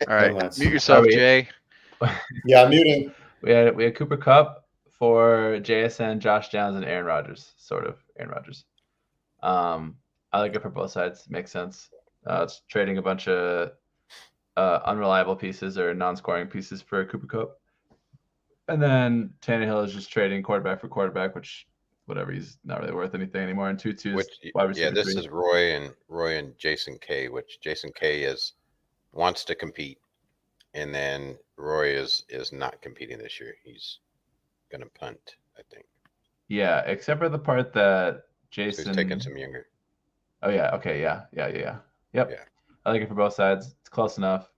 All right, nice. mute yourself, Are we- Jay. Yeah, I'm muting. We had Cooper Kupp for JSN, Josh Downs, and Aaron Rodgers. Sort of Aaron Rodgers. I like it for both sides. Makes sense. It's trading a bunch of unreliable pieces or non-scoring pieces for Cooper Kupp. And then Tannehill is just trading quarterback for quarterback, which whatever, he's not really worth anything anymore. And Tutu's Which wide receiver. yeah, this 3. is Roy and Jason K. Which Jason K. wants to compete, and then Roy is not competing this year. He's gonna punt, I think. Yeah, except for the part that So Jason. he's taking some younger. Oh yeah. Okay. Yeah. Yep. Yeah. I like it for both sides. It's close enough.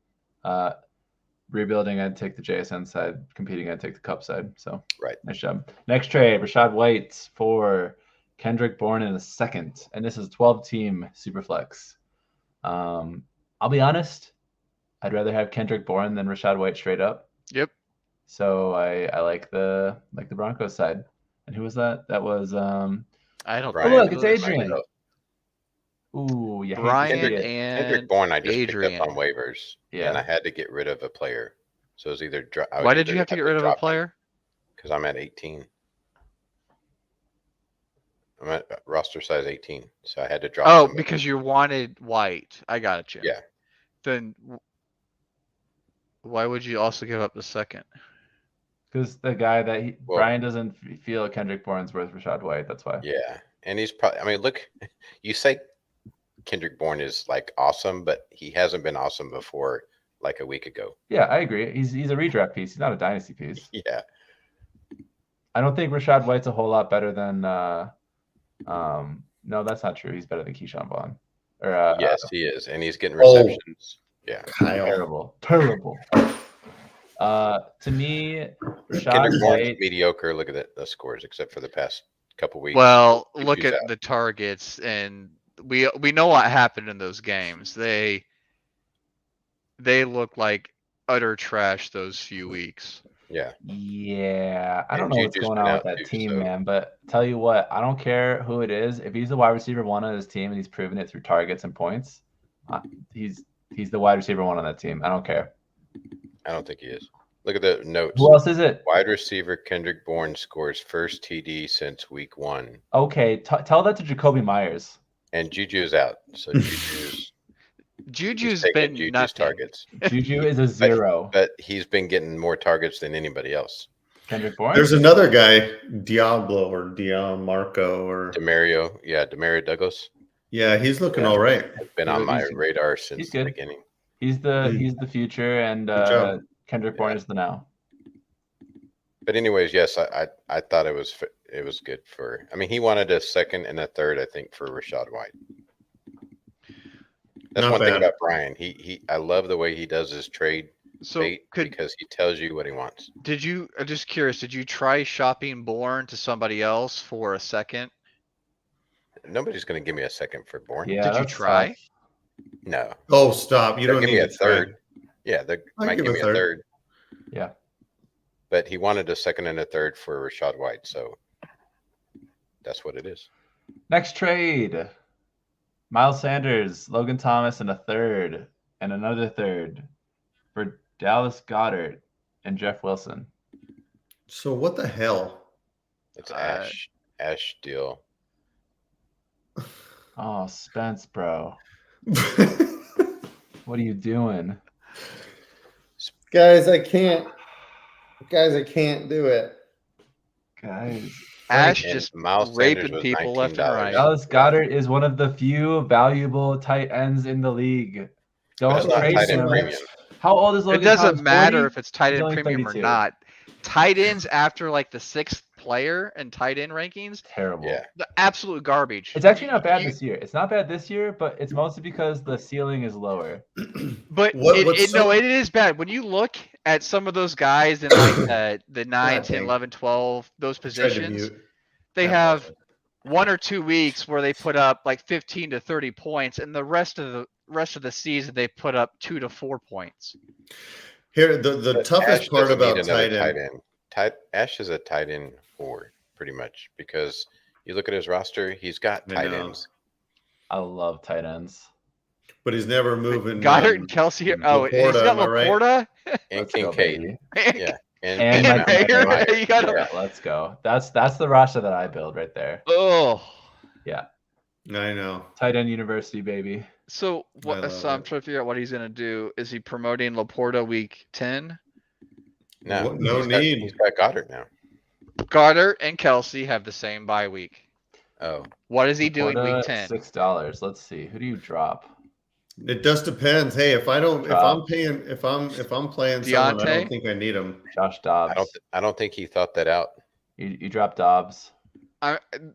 Rebuilding, I'd take the JSN side. Competing, I'd take the Cup side. So Right. nice job. Next trade, Rashad White for Kendrick Bourne in a second, and this is 12-team Superflex. I'll be honest, I'd rather have Kendrick Bourne than Rashad White straight up. Yep. So I like the Broncos side. And who was that? That was I don't. Brian, oh look, it's know. Adrian. Ooh, you hate to Brian see it. Kendrick and Bourne, I just Adrian. picked up on waivers, Yeah. and I had to get rid of a player. So it was either Why did you have to get rid of a player? Because I'm at 18. I'm at roster size 18, so I had to drop. Oh, somebody. because you wanted White. I got you. Yeah. Then why would you also give up the second? Because the guy that Well- Brian doesn't feel Kendrick Bourne's worth Rashad White. That's why. Yeah, and he's probably. I mean, look, you say Kendrick Bourne is like awesome, but he hasn't been awesome before like a week ago. Yeah, I agree. He's a redraft piece. He's not a dynasty piece. Yeah, I don't think Rashad White's a whole lot better than. No, that's not true. He's better than Keyshawn Vaughn. Or yes, he is, and he's getting Oh. receptions. Yeah, Kyle. terrible. To me, Rashad Kendrick Bourne's White. mediocre. Look at the scores, except for the past couple weeks. Well, He look shoots at out. the targets, and we know what happened in those games. They look like utter trash those few weeks. Yeah, Yeah, I don't And know what's Juju's going been on out with that too, team, so- man. But tell you what, I don't care who it is. If he's the wide receiver 1 on his team and he's proven it through targets and points, he's the wide receiver 1 on that team. I don't care. I don't think he is. Look at the notes. Who else is it? Wide receiver Kendrick Bourne scores first TD since week 1, Okay, tell that to Jacoby Myers. and Juju's out. So Juju's Juju's taking been Juju's nothing. targets, Juju is a 0. but he's been getting more targets than anybody else. Kendrick Bourne. There's another guy, Diablo or Diamarco or Demario Douglas. yeah, he's looking Yeah. all right. Has been on my radar since he's the good. beginning. He's the future, and job. Kendrick Bourne is the now. But anyways, yes, I thought it was good for. I mean, he wanted a second and a third, I think, for Rashad White. That's Not one thing bad. about Brian. I love the way he does his trade So bait because he tells you what he wants. did you? I'm just curious. Did you try shopping Bourne to somebody else for a second? Nobody's going to give me a second for Bourne. Yeah, Did you that's try? tough. No. Oh, stop! You They'll don't give need me a to try. third. Yeah, they I'll might give give a me third. a third. Yeah. But he wanted a second and a third for Rashad White, so that's what it is. Next trade. Miles Sanders, Logan Thomas, and a third, and another third for Dallas Goedert and Jeff Wilson. So what the hell? It's Ash deal. Oh, Spence, bro. What are you doing? Guys, I can't. Guys, I can't do it. Guys. Ash And just Miles Sanders raping was people left and $19. right. Dallas Goedert is one of the few valuable tight ends in the league. But Don't it's not trade tight end him. premium. How old is Logan It doesn't Thomas? matter 40? if it's tight He's end only premium or 32. not. Tight ends after like the 6th player and tight end rankings, Terrible. Yeah. the absolute garbage. It's actually not bad You- this year. It's not bad this year, but it's mostly because the ceiling is lower. But What's so- no, it is bad. When you look at some of those guys in like the 9, God 10, dang. 11, 12, those Tried to positions, mute. they I have apologize. 1 or 2 weeks where they put up like 15 to 30 points, and the rest of the season they put up 2 to 4 points. Here, the But toughest Ash part doesn't need about another tight end. Ash is a tight end forward, pretty much, because you look at his roster, he's got I tight know. ends. I love tight ends. But he's never moving. Goddard and Kelsey. Oh, he's Laporta, got am I right? Laporta. And Let's go, Kincaid. baby. Yeah. And And Michael Mayer. Mayer. You got Yeah, let's go. That's the roster that I build right there. Oh. Yeah. I know. Tight end university, baby. So I what? love So I'm it. trying to figure out what he's gonna do. Is he promoting Laporta week 10? No, What- no he's need. got Goddard now. Goddard and Kelsey have the same bye week. Oh, What is he doing Laporta, week 10? $6. Let's see. Who do you drop? It just depends. Hey, if I'm Drop. paying, if I'm playing someone, I Deontay? don't think I need him. Josh Dobbs. I don't think he thought that out. You drop Dobbs.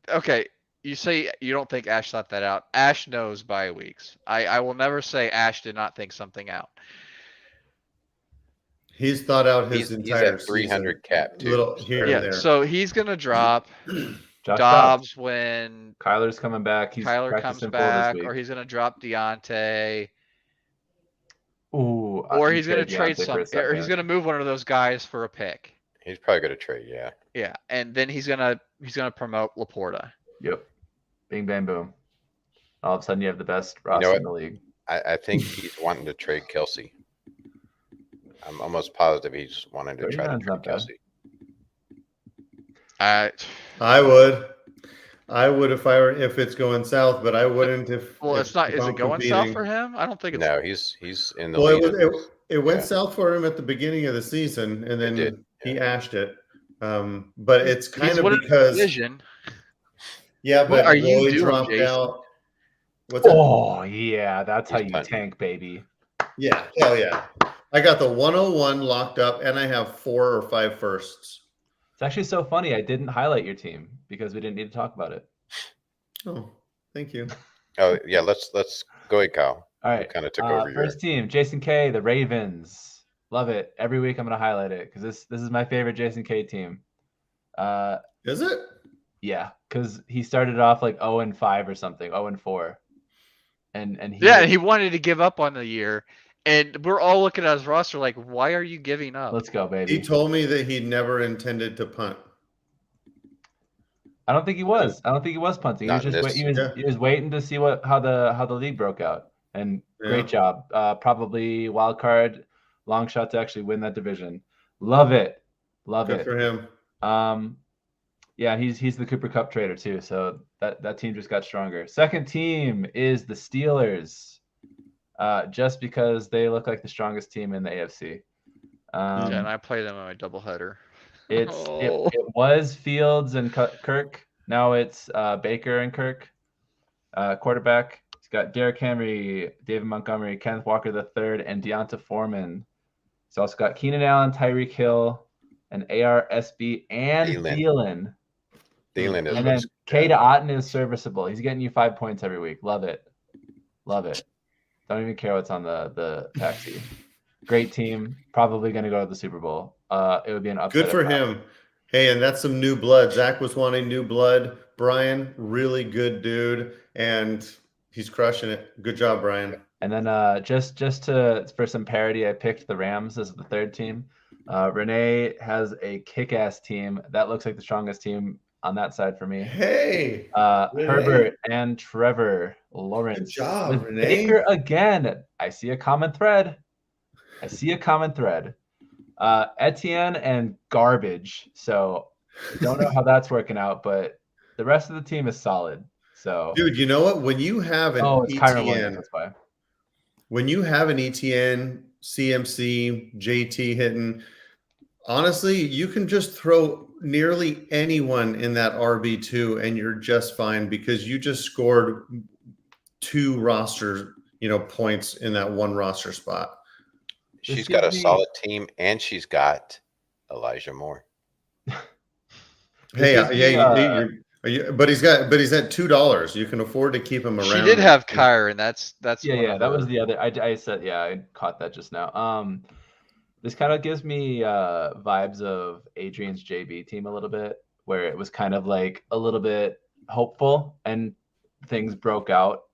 Okay. You say you don't think Ash thought that out. Ash knows bye weeks. I will never say Ash did not think something out. He's thought out his He's entire at 300 season. cap too. Little here and Yeah. there. So he's gonna drop Josh Dobbs. Dobbs when Kyler's coming back. He's Kyler comes practicing full back, this or week. he's gonna drop Deontay, Ooh, or you he's gonna trade Deontay for a some, or he's second. gonna move one of those guys for a pick. He's probably going to trade. Yeah. Yeah, and then he's gonna promote Laporta. Yep. Bing, bang, boom. All of a sudden, you have the best roster what? in the league. I think he's wanting to trade Kelsey. I'm almost positive he's wanting to try to 39's not trade bad. Kelsey. I would if it's going south, but I wouldn't if. Well, if, it's not. if Is I'm it going south competing. for him? I don't think it's. No, he's in the Well, lead. it went Yeah. south for him at the beginning of the season, and then did, he yeah. ashed it. But it's kind He's of winning because division. yeah, What but are you Roy doing, dropped Jason? out. What's that? Oh, yeah. That's how He's you punting. tank, baby. Yeah, hell yeah. I got the 101 locked up, and I have 4 or 5 firsts. It's actually so funny. I didn't highlight your team because we didn't need to talk about it. Oh, thank you. Oh yeah, let's go ahead, Kyle. All right. Kind of took over your. First team, Jason K, the Ravens. Love it. Every week I'm going to highlight it because this is my favorite Jason K team. Is it? Yeah, because he started off like 0-5 or something, 0-4. And He wanted to give up on the year, and we're all looking at his roster like, why are you giving up? let's go, baby. He told me that he never intended to punt. I don't think he was. I don't think he was punting. He was Not just this- he was waiting to see how the league broke out. And Yeah. great job. Probably wild card, long shot to actually win that division. Love it. Love Good it. for him. Yeah, he's the Cooper Cup trader too. So that team just got stronger. Second team is the Steelers. Just because they look like the strongest team in the AFC. Yeah, and I play them on my doubleheader. It Oh. was Fields and Kirk. Now it's Baker and Kirk. Quarterback. He's got Derrick Henry, David Montgomery, Kenneth Walker III, and Deonta Foreman. He's also got Keenan Allen, Tyreek Hill, and ARSB and Thielen. Thielen is And then looks K good. to Otten is serviceable. He's getting you 5 points every week. Love it. Love it. Don't even care what's on the taxi. Great team. Probably going to go to the Super Bowl. It would be an upset. Good for him. Hey, and that's some new blood. Zach was wanting new blood. Brian, really good dude, and he's crushing it. Good job, Brian. And then just for some parity, I picked the Rams as the third team. Renee has a kick-ass team. That looks like the strongest team on that side for me. Hey, Herbert and Trevor Lawrence. Good job, with Renee. Baker again. I see a common thread. Etienne and garbage. So don't know how that's working out, but the rest of the team is solid. So dude, you know what? When you have an it's Kyron Williams, ETN, that's why. when you have an ETN, CMC, JT hitting, honestly, you can just throw nearly anyone in that RB2 and you're just fine because you just scored 2 roster, points in that one roster spot. She's got a solid team, and she's got Elijah Moore. Hey, but he's at $2. You can afford to keep him around. She did have Kyron. That's that was the other. I said I caught that just now. This kind of gives me vibes of Adrian's JB team a little bit, where it was kind of like a little bit hopeful and things broke out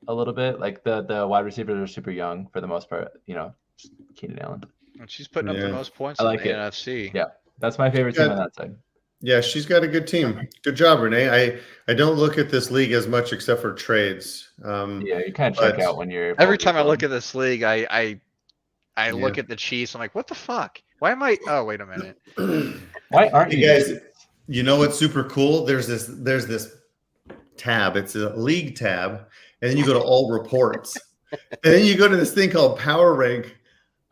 a little bit. Like the wide receivers are super young for the most part. Keenan Allen. And she's putting up the most points I like in the it. NFC. Yeah, that's my favorite team on that side. Yeah, she's got a good team. Good job, Renee. I don't look at this league as much except for trades. Yeah, you kind of check out when you're. Every time I look at this league, I look at the Chiefs. I'm like, what the fuck? Why am I? Oh, wait a minute. Why aren't you guys? You know what's super cool? There's this tab. It's a league tab, and then you go to all reports, and then you go to this thing called Power Rank.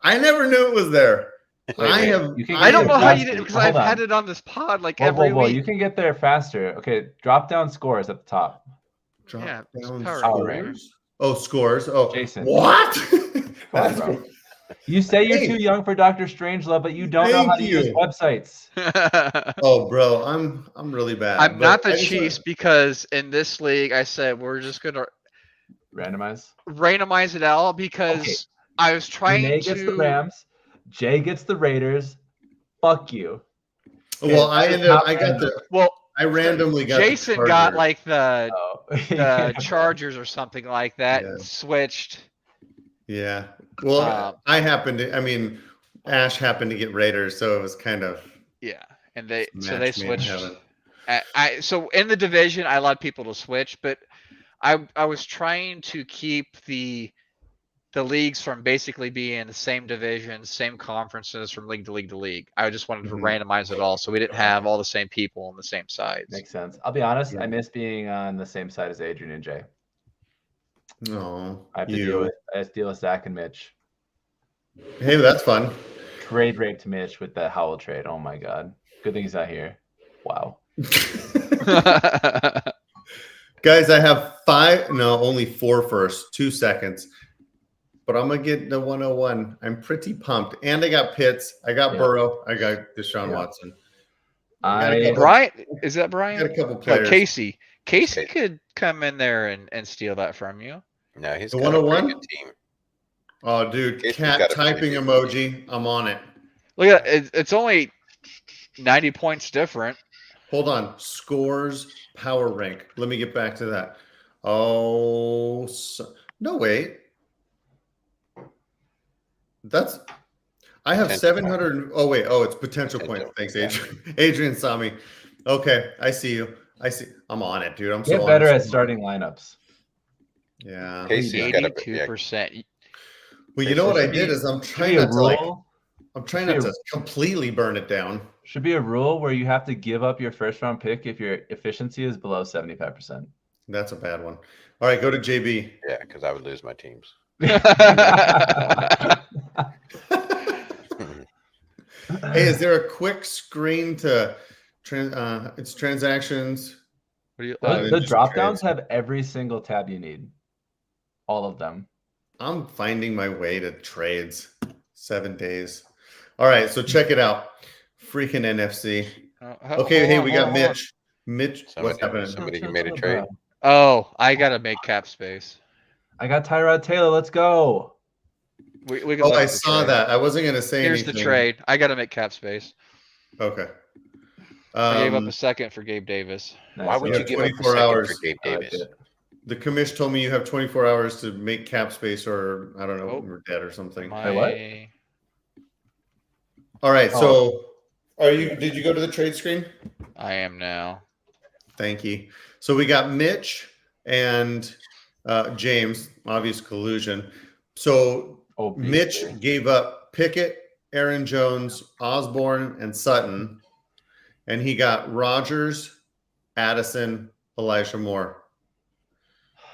I never knew it was there. I don't know how you did it because I've had it on this pod every week. You can get there faster. Okay, drop down scores at the top. Drop down Power Rank. Oh, scores. Oh, Jason. What? Come on, bro. You say you're too young for Dr. Strangelove, but you don't know how to use websites. Oh, bro, I'm really bad. I'm not the Chiefs because in this league I said we're just gonna randomize it all because I was trying Renee gets the Rams, Jay gets the Raiders. Fuck you. Well, I randomly got. Jason got like the Chargers or something like that and switched. Yeah. Well, Ash happened to get Raiders, so it was kind of and they switched. So in the division, I allowed people to switch, but I was trying to keep the leagues from basically being in the same division, same conferences from league to league to league. I just wanted to randomize it all so we didn't have all the same people on the same sides. Makes sense. I'll be honest, I miss being on the same side as Adrian and Jay. No, I have to deal with Zach and Mitch. Hey, that's fun. Trade raped Mitch with the Howell trade. Oh my god. Good thing he's not here. Wow. Guys, I have only 4 first, 2 seconds. But I'm gonna get the 101. I'm pretty pumped. And I got Pitts, I got Burrow, I got Deshaun Watson. Brian, is that Brian? Got a couple players. Casey. Casey could come in there and steal that from you. No, he's the got 101 a pretty good team. Oh, dude, cat typing emoji. I'm on it. Look at it. It's only 90 points different. Hold on. Scores power rank. Let me get back to that. Oh, no, wait. I have 700. Oh, wait. Oh, it's potential points. Thanks, Adrian. Adrian saw me. Okay. I see you. I'm on it, dude. Get better at starting lineups. Yeah. 82%. Well, you know what I did is I'm trying not to completely burn it down. Should be a rule where you have to give up your first round pick if your efficiency is below 75%. That's a bad one. All right, go to JB. Yeah, because I would lose my teams. Hey, is there a quick screen to it's transactions? What do you? then The just drop trades. downs have every single tab you need. All of them. I'm finding my way to trades. 7 days. All right, so check it out. Freaking NFC. Okay, hey, we got Mitch. Mitch, what's happening? Somebody Chill, made a chill, trade. bro. Oh, I gotta make cap space. I got Tyrod Taylor. Let's go. We can. Oh, look I at the saw trade. that. I wasn't gonna say Here's anything. the trade. I gotta make cap space. Okay. I gave up a second for Gabe Davis. Nice. Why would You you have give up a 24 second hours. for Gabe I like Davis? it. The commish told me you have 24 hours to make cap space, or I don't know, Oh. we're dead or something. My, what? All right, Oh. so did you go to the trade screen? I am now. Thank you. So we got Mitch and James, obvious collusion. So Obviously. Mitch gave up Pickett, Aaron Jones, Osborne, and Sutton, and he got Rodgers, Addison, Elijah Moore.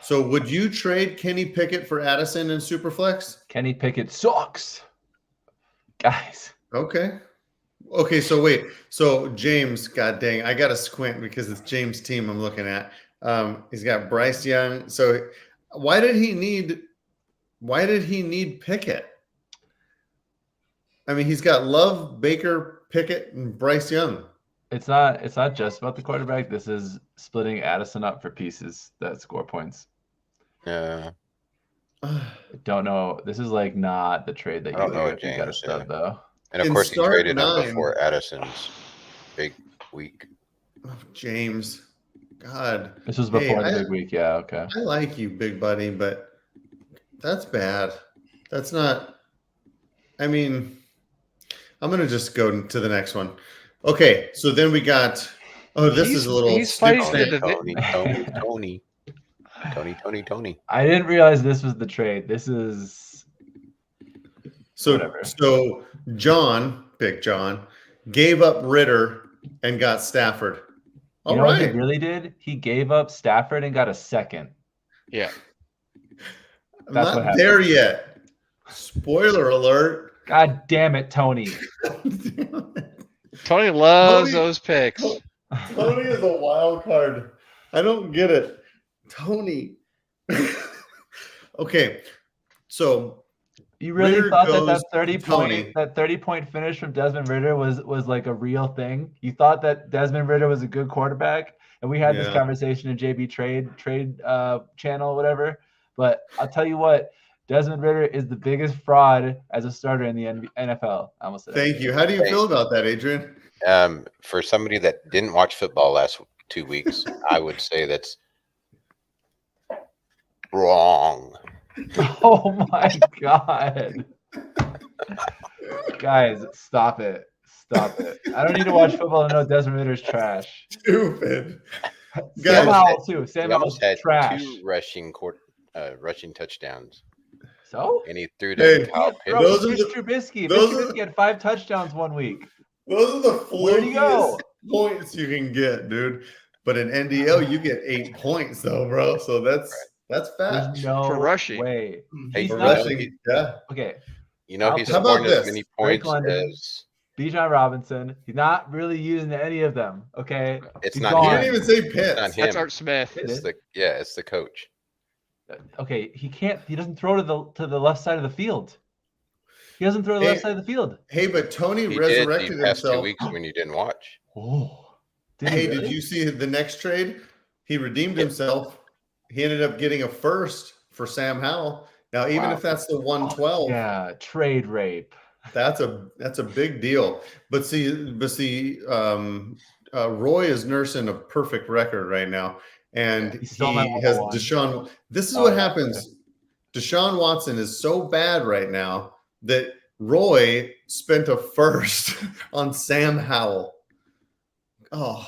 So would you trade Kenny Pickett for Addison in Superflex? Kenny Pickett sucks. Guys. Okay. Okay, so wait. So James, god dang, I got to squint because it's James' team I'm looking at. He's got Bryce Young. So why did he need Pickett? I mean, he's got Love, Baker, Pickett, and Bryce Young. It's not just about the quarterback. This is splitting Addison up for pieces that score points. Yeah. I don't know. This is like not the trade that I don't know you got to James, stud though. And of In course, he start traded him 9. before Addison's big week. Oh, James, God, This was Hey, before the big week. Yeah, okay. I like you, big buddy, but that's bad. That's not. I mean, I'm gonna just go to the next one. Okay, so then we got. Oh, this is a little. He's fighting Snick for Snack. the Tony. I didn't realize this was the trade. This is So, whatever. so John, Big John, gave up Ritter and got Stafford. You All know what he right. really did? He gave up Stafford and got a second. Yeah. I'm That's what not happened. there yet. Spoiler alert. God damn it, Tony. Tony loves Tony- those picks. Tony is a wild card. I don't get it. Tony. Okay. So You really Ritter thought goes that 30 to Tony. point that 30-point finish from Desmond Ritter was like a real thing? You thought that Desmond Ritter was a good quarterback, and we had this Yeah. conversation in JB trade channel, whatever. But I'll tell you what, Desmond Ritter is the biggest fraud as a starter in the NFL. I almost said Thank you. How do you feel about that, Adrian? For somebody that didn't watch football last 2 weeks, I would say that's wrong. Oh my god. Guys, stop it. Stop it. I don't need to watch football to know Desmond Ritter's trash. Stupid. Sam Guys, Howell too. He Sam Howell's almost had trash. 2 rushing touchdowns, So? and he threw Hey, to Kyle Bro, Pitts. those are Mitch the- Trubisky. those Mitch are- Trubisky had 5 touchdowns one week. Those are the Where'd he go? flukiest points you can get, dude. But in NDL, you get 8 points, though, bro. So that's fat. There's no For rushing. way. Hey, He's For not- rushing, yeah. Okay. You know, he's How about scoring as this? many Drake points London. as Bijan Robinson. He's not really using any of them. Okay. it's He's not gone. You him. didn't even say It's not Pitts. him. That's Art Smith. It's the coach. Okay. He doesn't throw to the left side of the field. He doesn't throw to the left Hey, side of the field. Hey, but Tony He did resurrected the past 2 himself. weeks when you didn't watch. Oh. Hey, really? did you see the next trade? He redeemed himself. He ended up getting a first for Sam Howell. Now, even Wow. if that's the 112, Yeah, trade rape. that's a big deal. But Roy is nursing a perfect record right now, and He's he still my has number one. Deshaun. This is Oh, what yeah, happens. Deshaun Watson is so bad right now that Roy spent a first on Sam Howell. Oh,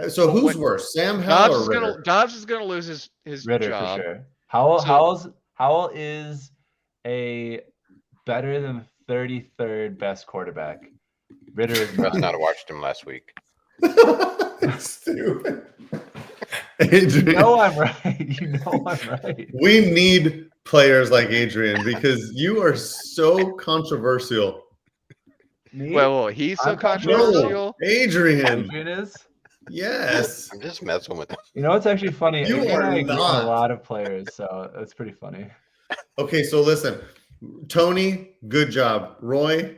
so Well, who's when- worse, Sam Howell or Ritter? Dobbs is gonna lose his Ritter job. for sure. Howell So- Howell is a better than 33rd best quarterback. Ritter is Must not. not have watched him last week. Stupid. Adrian, You know I'm right. You know I'm right. we need players like Adrian because you are so controversial. Me? Well, he's so I'm controversial? controversial. No, Adrian. Adrian is. Yes. I'm just messing with them. You know what's actually funny? You Adrian and are I agree on a not. lot of players, so that's pretty funny. Okay, so listen, Tony, good job. Roy,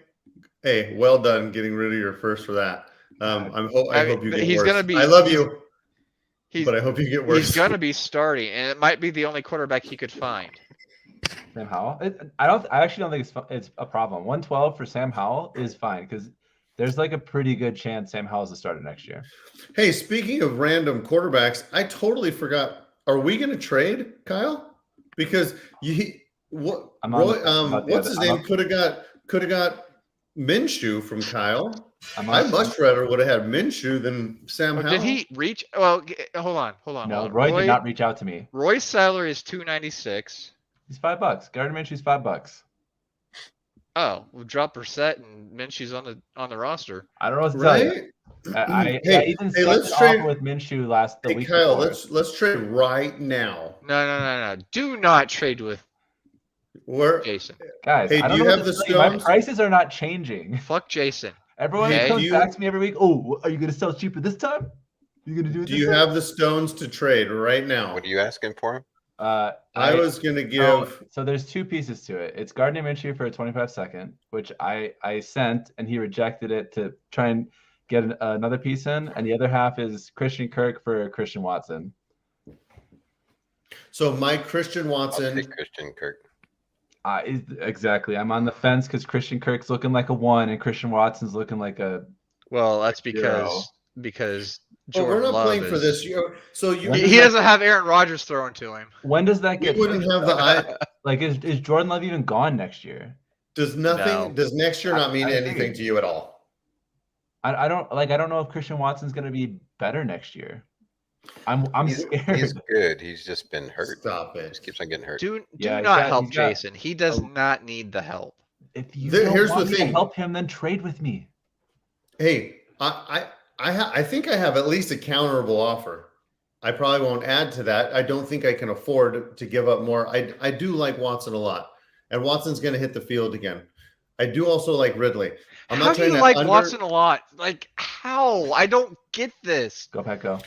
hey, well done getting rid of your first for that. I hope you get He's worse. gonna be. I love you, He's but I hope you get worse. he's gonna be starting, and it might be the only quarterback he could find. Sam Howell. I actually don't think it's a problem. 112 for Sam Howell is fine because there's like a pretty good chance Sam Howell's the starter next year. Hey, speaking of random quarterbacks, I totally forgot. Are we going to trade Kyle? Because what's his name could have got Minshew from Kyle. I much rather would have had Minshew than Sam Howell. Did he reach? Well, hold on. No, Roy did not reach out to me. Roy's salary is $296. He's $5. Gardner Minshew's $5. Oh, we'll drop Brissett and Minshew's on the roster. I don't know what to tell you. I even let's trade with Minshew the week Kyle, before. let's trade right now. No. Do not trade with Jason. Guys, hey, I don't do you know have the stones? My stones? prices are not changing. Fuck Jason. Everyone comes back to me every week. Oh, are you going to sell cheaper this time? You going to do it? Do you have the stones to trade right now? What are you asking for him? I was going to give. So there's two pieces to it. It's Gardner Minshew for a 25-second, which I sent, and he rejected it to try and get another piece in, and the other half is Christian Kirk for Christian Watson. So my Christian Watson. I'll take Christian Kirk. Exactly. I'm on the fence because Christian Kirk's looking like a 1, and Christian Watson's looking like a. Well, that's because We're not Love playing for this. So he doesn't have Aaron Rodgers throwing to him. When does that get? We wouldn't have the. Like, is Jordan Love even gone next year? Does nothing? No. Does next year not mean anything to you at all? I don't know if Christian Watson's going to be better next year. I'm scared. He's good. He's just been hurt. Stop it. Just keeps on getting hurt. Do not help Jason. He does not need the help. If you Here's want the me thing. to help him, then trade with me. Hey, I think I have at least a counterable offer. I probably won't add to that. I don't think I can afford to give up more. I do like Watson a lot, and Watson's going to hit the field again. I do also like Ridley. How do you like Watson a lot? Like, how? I don't get this. Go, Pat, go.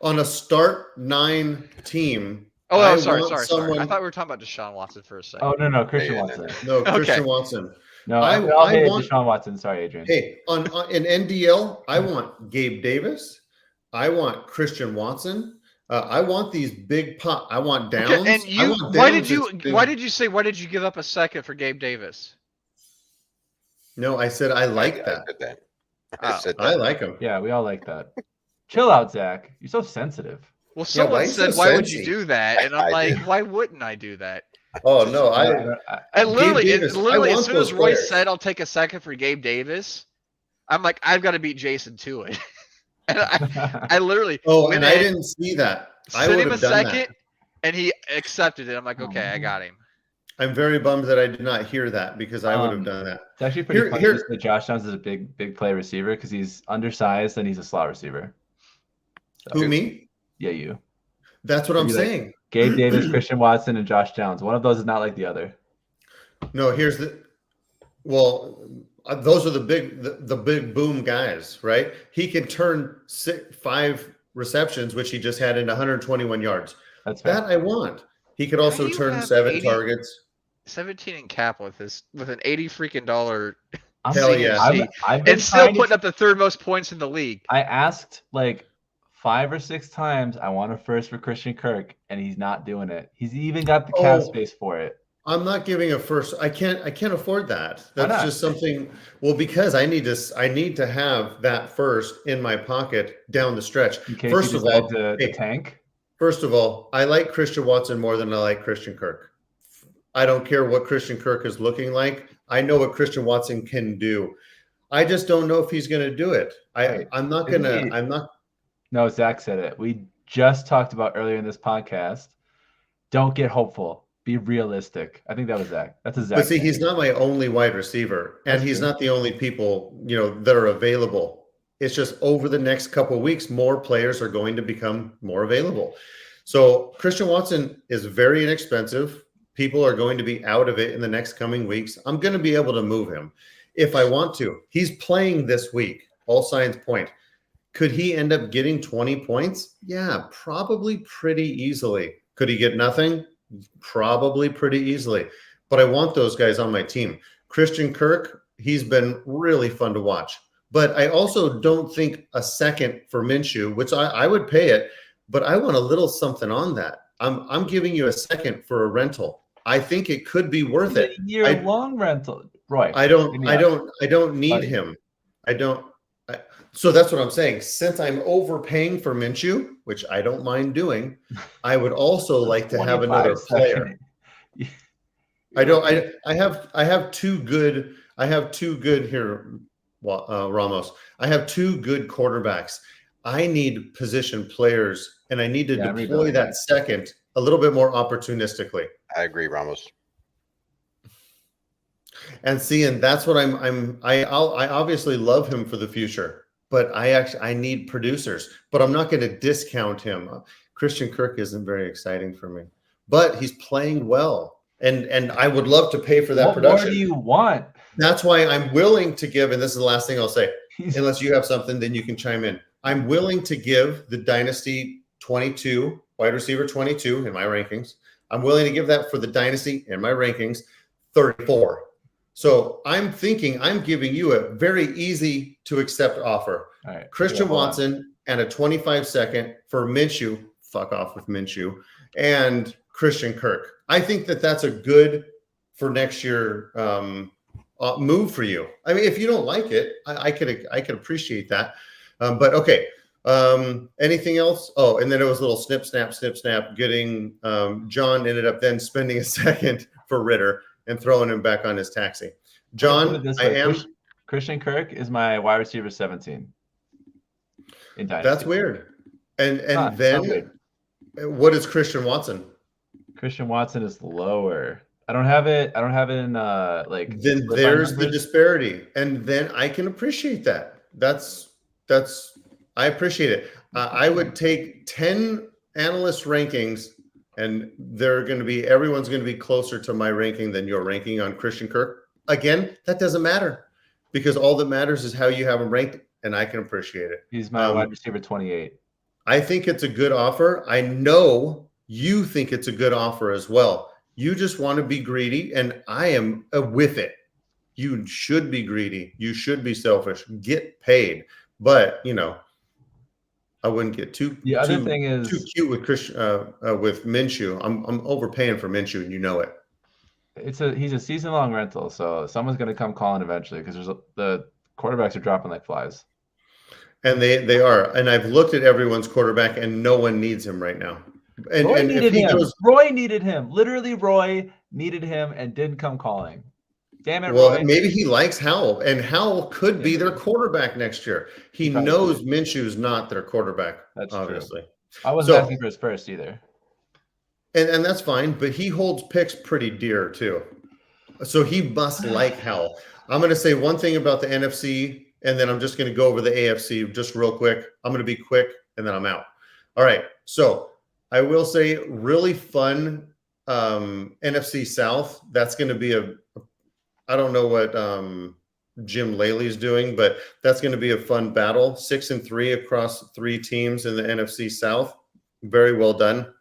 On a start 9 team. Oh, sorry. I thought we were talking about Deshaun Watson for a second. Oh, no, Christian Watson. No, Christian Watson. No, I want Deshaun Watson. Sorry, Adrian. Hey, in NDL, I want Gabe Davis. I want Christian Watson. I want these big pop. I want Downs. Okay, and why did you give up a second for Gabe Davis? No, I said I like that. I said that. I like him. Yeah, we all like that. Chill out, Zach. You're so sensitive. Well, someone said, "Why would you do that?" And I'm like, "Why wouldn't I do that?" Oh no, I literally, as soon as Roy said, "I'll take a second for Gabe Davis," I'm like, "I've got to beat Jason to it." And I literally. Oh, and I didn't see that. I sent him a second, and he accepted it. I'm like, "Okay, I got him." I'm very bummed that I did not hear that because I would have done that. It's actually pretty funny that Josh Downs is a big play receiver because he's undersized and he's a slot receiver. So, who, me? Yeah, you. That's what I'm saying. Gabe Davis, Christian Watson, and Josh Downs. One of those is not like the other. No, those are the big boom guys, right? He can turn 5 receptions, which he just had, into 121 yards. That's fair. That I want. He could also turn 7 targets. 17 in cap with an $80 freaking dollar. Hell yeah! And still putting up the 3rd most points in the league. I asked like 5 or 6 times. I want a first for Christian Kirk, and he's not doing it. He's even got the cap space for it. I'm not giving a first. I can't afford that. That's just something. Well, because I need to have that first in my pocket down the stretch. First of all, the tank. First of all, I like Christian Watson more than I like Christian Kirk. I don't care what Christian Kirk is looking like. I know what Christian Watson can do. I just don't know if he's going to do it. I'm not going to. No, Zach said it. We just talked about earlier in this podcast. Don't get hopeful. Be realistic. I think that was Zach. That's a Zach. But see, he's not my only wide receiver, and he's not the only people that are available. It's just over the next couple of weeks, more players are going to become more available. So Christian Watson is very inexpensive. People are going to be out of it in the next coming weeks. I'm going to be able to move him. if I want to. He's playing this week. All signs point. Could he end up getting 20 points? Yeah, probably pretty easily. Could he get nothing? Probably pretty easily. But I want those guys on my team. Christian Kirk, he's been really fun to watch. But I also don't think a second for Minshew, which I would pay it, but I want a little something on that. I'm giving you a second for a rental. I think it could be worth it. A year-long rental, Roy. I don't need him. So that's what I'm saying. Since I'm overpaying for Minshew, which I don't mind doing, I would also like to have another player. I have two good here, Ramos. I have two good quarterbacks. I need position players, and I need to deploy that second a little bit more opportunistically. I agree, Ramos. And that's what I obviously love him for the future, but I need producers, but I'm not going to discount him. Christian Kirk isn't very exciting for me, but he's playing well. And I would love to pay for that production. What do you want? That's why I'm willing to give, and this is the last thing I'll say, unless you have something, then you can chime in. I'm willing to give the Dynasty 22, wide receiver 22 in my rankings. I'm willing to give that for the Dynasty in my rankings 34. So I'm thinking I'm giving you a very easy to accept offer. All right, Christian Watson and a 25-second for Minshew. Fuck off with Minshew and Christian Kirk. I think that's a good for next year move for you. I mean, if you don't like it, I could appreciate that. But okay. Anything else? Oh, and then it was a little snip, snap, getting John ended up then spending a second for Ritter and throwing him back on his taxi. John, Christian Kirk is my wide receiver 17 in Dynasty. That's weird. And then what is Christian Watson? Christian Watson is lower. I don't have it in like. Then there's the disparity, and then I can appreciate that. I appreciate it. I would take 10 analyst rankings, and everyone's going to be closer to my ranking than your ranking on Christian Kirk. Again, that doesn't matter because all that matters is how you have him ranked, and I can appreciate it. He's my wide receiver 28. I think it's a good offer. I know you think it's a good offer as well. You just want to be greedy, and I am with it. You should be greedy. You should be selfish. Get paid. But, I wouldn't get too cute with with Minshew. I'm overpaying for Minshew, and you know it. He's a season-long rental, so someone's going to come calling eventually because the quarterbacks are dropping like flies. And they are. And I've looked at everyone's quarterback, and no one needs him right now. And Roy needed him. Roy needed him. Literally, Roy needed him and didn't come calling. Damn it, well, Roy. Maybe he likes Howell, and Howell could be their quarterback next year. He knows Minshew's not their quarterback, that's obviously. True. I wasn't asking for his first either. And that's fine, but he holds picks pretty dear too. So he must like Howell. I'm going to say one thing about the NFC, and then I'm just going to go over the AFC just real quick. I'm going to be quick, and then I'm out. All right, so I will say really fun NFC South. That's going to be I don't know what Jim Laley's doing, but that's going to be a fun battle. 6-3 across 3 teams in the NFC South. Very well done.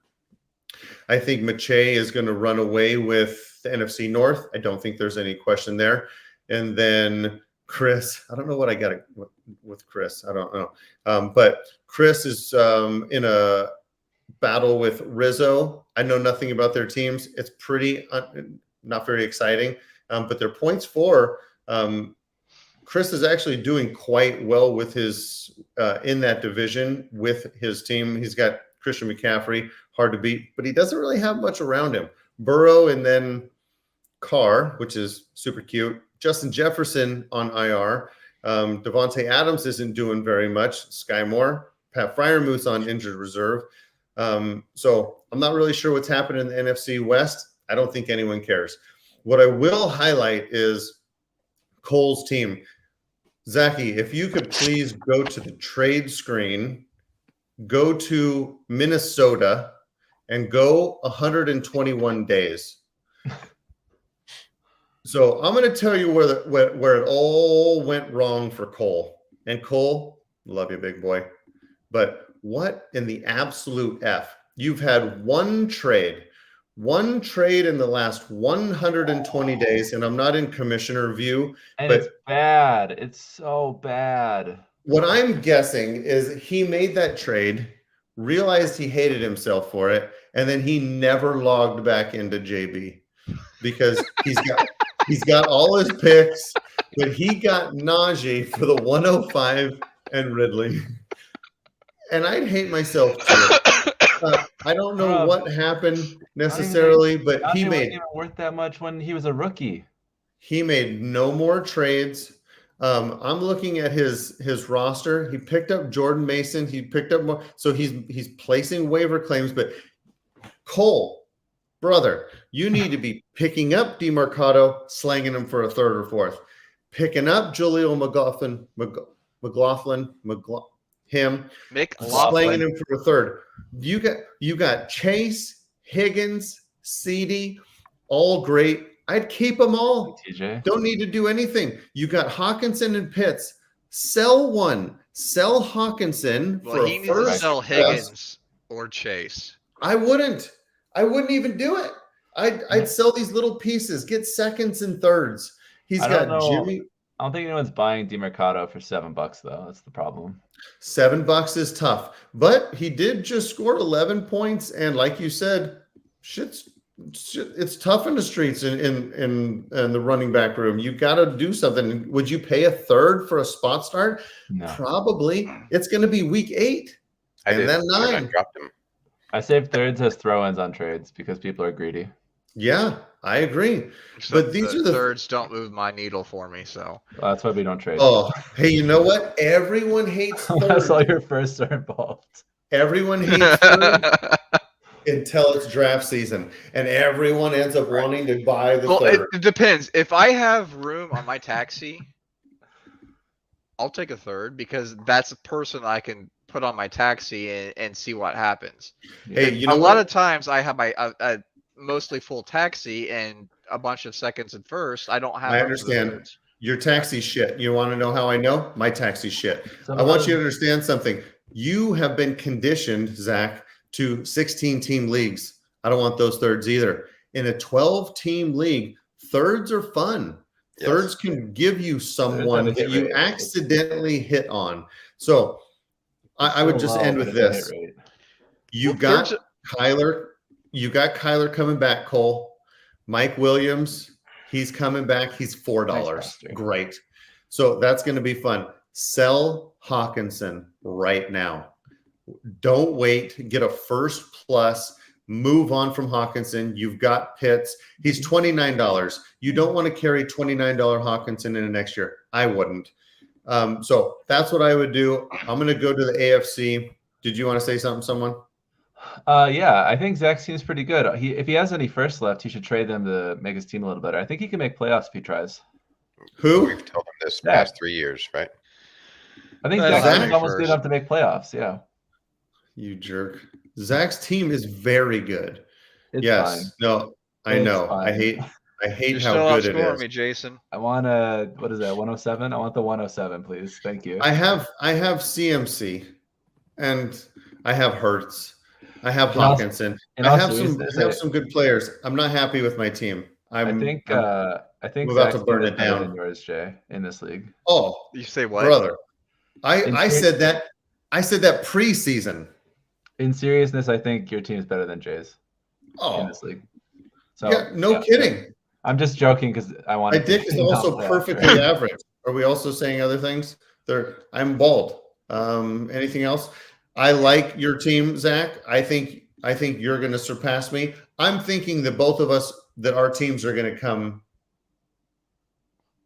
I think Mache is going to run away with the NFC North. I don't think there's any question there. And then Chris, I don't know what I got with Chris. I don't know. But Chris is in a battle with Rizzo. I know nothing about their teams. It's pretty not very exciting. But their points for Chris is actually doing quite well with his in that division with his team. He's got Christian McCaffrey, hard to beat, but he doesn't really have much around him. Burrow and then Carr, which is super cute. Justin Jefferson on IR. Devontae Adams isn't doing very much. Sky Moore, Pat Freiermuth on injured reserve. So I'm not really sure what's happening in the NFC West. I don't think anyone cares. What I will highlight is Cole's team. Zachy, if you could please go to the trade screen, go to Minnesota, and go 121 days. So I'm going to tell you where it all went wrong for Cole. And Cole, love you, big boy. But what in the absolute F? You've had one trade in the last 120 days, and I'm not in commissioner view, And but it's bad. It's so bad. what I'm guessing is he made that trade, realized he hated himself for it, and then he never logged back into JB because he's got all his picks, but he got Najee for the 105 and Ridley. And I'd hate myself too. I don't know what happened necessarily, but he wasn't made even worth that much when he was a rookie. He made no more trades. I'm looking at his roster. He picked up Jordan Mason. He picked up more. So he's placing waiver claims. But Cole, brother, you need to be picking up DeMarcado, slanging him for a third or fourth. Picking up Julio McLaughlin, slanging him for a third. You got Chase, Higgins, CD, all great. I'd keep them all. TJ. Don't need to do anything. You got Hawkinson and Pitts. Sell one. Sell Hawkinson Well, he needs to sell Higgins or Chase. I wouldn't even do it. I'd sell these little pieces. Get seconds and thirds. He's got Jimmy. I don't think anyone's buying DeMarcado for $7 though. That's the problem. $7 is tough, but he did just score 11 points, and like you said, it's tough in the streets in the running back room. You got to do something. Would you pay a third for a spot start? No. Probably. It's going to be week 8 and then 9. I dropped him. I saved thirds as throw-ins on trades because people are greedy. Yeah, I agree. So but these are the thirds don't move my needle for me. So that's why we don't trade. Oh, hey, you know what? Everyone hates thirds. That's all your firsts are involved. Everyone hates thirds until it's draft season, and everyone ends up wanting to buy the third. It depends. If I have room on my taxi, I'll take a third because that's a person I can put on my taxi and see what happens. Hey, you know a lot of times I have my mostly full taxi and a bunch of seconds and first. I don't have. I understand. Your taxi shit. You want to know how I know? My taxi shit. I want you to understand something. You have been conditioned, Zach, to 16-team leagues. I don't want those thirds either. In a 12-team league, thirds are fun. Yes. Thirds can give you someone that you accidentally hit on. So I would just end with this. You got Kyler. You got Kyler coming back, Cole. Mike Williams, he's coming back. He's $4. Great. So that's going to be fun. Sell Hawkinson right now. Don't wait. Get a first plus. Move on from Hawkinson. You've got Pitts. He's $29. You don't want to carry $29 Hawkinson in the next year. I wouldn't. So that's what I would do. I'm going to go to the AFC. Did you want to say something, someone? Yeah, I think Zach seems pretty good. If he has any first left, he should trade them to make his team a little better. I think he can make playoffs if he tries. Who? We've told him this past 3 years, right? I think Zach is almost good enough to make playoffs. Yeah. You jerk. Zach's team is very good. It's yes. fine. No, I know. I hate how good it is. Me, Jason. I want what is that? 107? I want the 107, please. Thank you. I have CMC and I have Hurts. I have Hawkinson. I have some good players. I'm not happy with my team. I think about to burn it down. Than yours, Jay, in this league. Oh, you say what, brother? I said that preseason. In seriousness, I think your team is better than Jay's. Oh, in this league. So yeah, kidding. I'm just joking because I want. My dick is also perfectly average. Are we also saying other things? I'm bald. Anything else? I like your team, Zach. I think you're going to surpass me. I'm thinking that both of us, that our teams are going to come,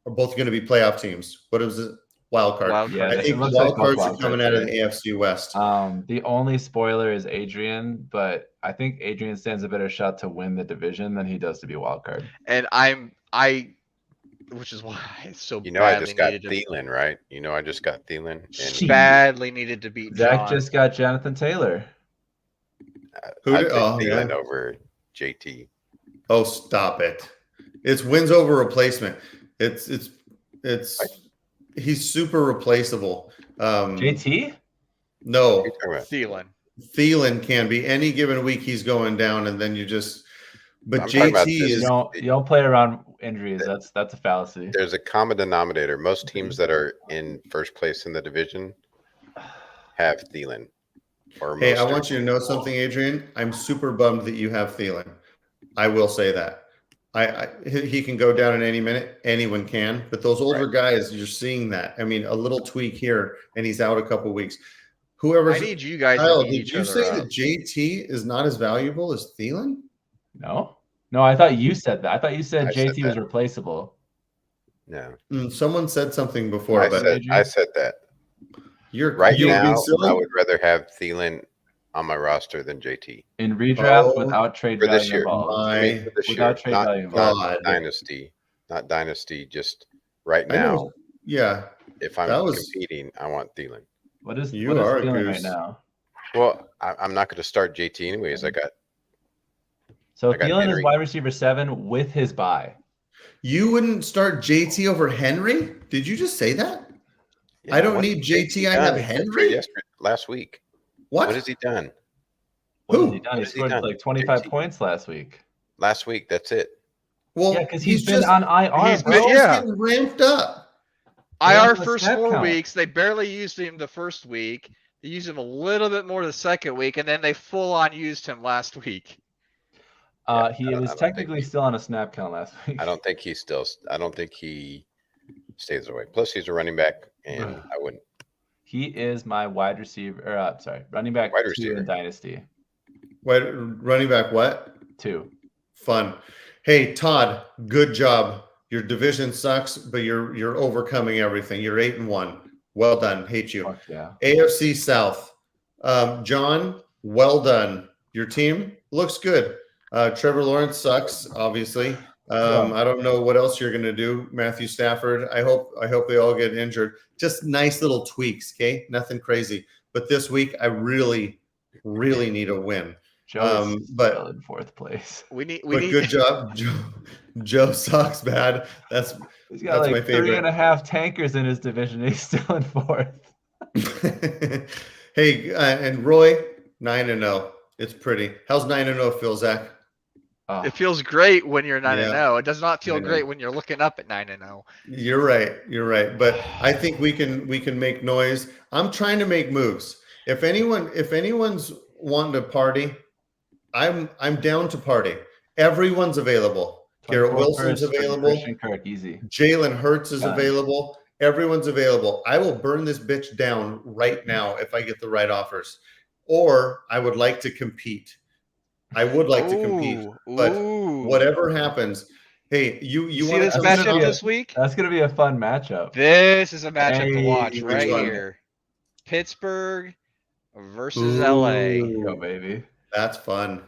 are both going to be playoff teams. What is it? Wild card. Yeah, I think wild cards are coming out of the AFC West. The only spoiler is Adrian, but I think Adrian stands a better shot to win the division than he does to be wild card. And which is why it's so. I just got Thielen, right? I just got Thielen. And badly needed to beat Zach. John. Just got Jonathan Taylor. Thielen over JT. Oh, stop it! It's wins over replacement. It's he's super replaceable. JT? No, What are you talking about? Thielen. Thielen can be any given week he's going down, and then you just. But I'm talking about JT this. is You don't play around injuries. That's a fallacy. There's a common denominator. Most teams that are in first place in the division have Thielen. Or Hey, I Mostert. want you to know something, Adrian. I'm super bummed that you have Thielen. I will say that. He can go down in any minute. Anyone can. But those older guys, you're seeing that. I mean, a little tweak here, and he's out a couple weeks. I need you guys Kyle, to beat did each you other say up. that JT is not as valuable as Thielen? No, I thought you said that. I thought you said I said JT was that. replaceable. No. Someone said something before, I but said that. you're Right you were now, being silly? I would rather have Thielen on my roster than JT. In redraft Oh, without trade for this value year. involved. I mean, for this Without year, trade not, value not involved. dynasty, not dynasty. Just right I know. now, Yeah, if I'm that was- competing, I want Thielen. What is You are a Thielen right goose. now? Well, I'm not going to start JT anyways. So I got Thielen is Henry. wide receiver 7 with his bye. you wouldn't start JT over Henry? Did you just say that? I don't what need has JT, I done have except for Henry? last week. What? What has he done? What Who? has he done? What He has he scored done? like 25 JT. points last week. Last week, that's it. Well, Yeah, because he's been on IR, he's bro. been- He's yeah. getting ramped up. IR on the first snap 4 count. weeks. They barely used him the first week. They used him a little bit more the second week, and then they full on used him last week. He was don't technically think- still on a snap count last week. I don't think he stays away. Plus, he's a running back, and I wouldn't. He is my wide receiver, running back Wide 2 receiver. in Dynasty. Wait, running back what? 2. Fun. Hey, Todd, good job. Your division sucks, but you're overcoming everything. You're 8-1. Well done. Hate you. Fuck yeah. AFC South. John, well done. Your team looks good. Trevor Lawrence sucks, obviously. I don't know what else you're gonna do. Matthew Stafford. I hope they all get injured. Just nice little tweaks, okay? Nothing crazy. But this week, I really, really need a win. Joe is but- still in 4th place. We need Good job, Joe sucks bad. He's got That's my like favorite. 3.5 tankers in his division. He's still in 4th. Hey, and Roy, 9-0. It's pretty. How's 9-0 feel, Zach? Oh, It feels great when you're 9-0. Yeah. It does not feel I know. great when you're looking up at 9-0. You're right. But I think we can make noise. I'm trying to make moves. If anyone's wanting to party, I'm down to party. Everyone's available. Garrett 24 Wilson's first for available. Christian Kirk, easy. Jalen Hurts is Done. available. Everyone's available. I will burn this bitch down right now if I get the right offers. Or I would like to compete. I would like to compete. But whatever happens, hey, you See want this to matchup this week? That's gonna be a fun matchup. This is a matchup to Hey, watch which right one? here. Pittsburgh versus LA. Go, baby. That's fun.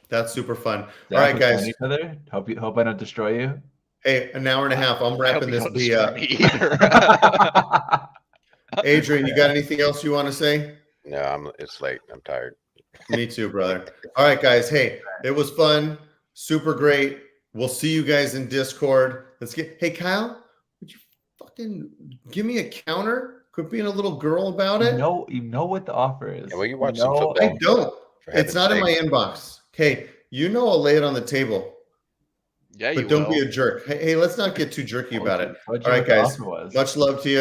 That's super fun. Zach, All right, we find guys. Each other. Hope I don't destroy you. Hey, an hour and a half. I'm I hope wrapping you this don't B destroy up. me either. Adrian, you got anything else you want to say? No, it's late. I'm tired. Me too, brother. All right, guys. Hey, it was fun. Super great. We'll see you guys in Discord. Hey, Kyle, would you fucking give me a counter? Quit being a little girl about it. You know what the offer is. Yeah, well, you watch some know- football. I don't. For It's heaven's not in my sake. inbox. Okay, I'll lay it on the table, Yeah, but you don't will. be a jerk. Hey, let's not get too jerky about it. What'd All you right, know what the guys. offer was? Much love to you.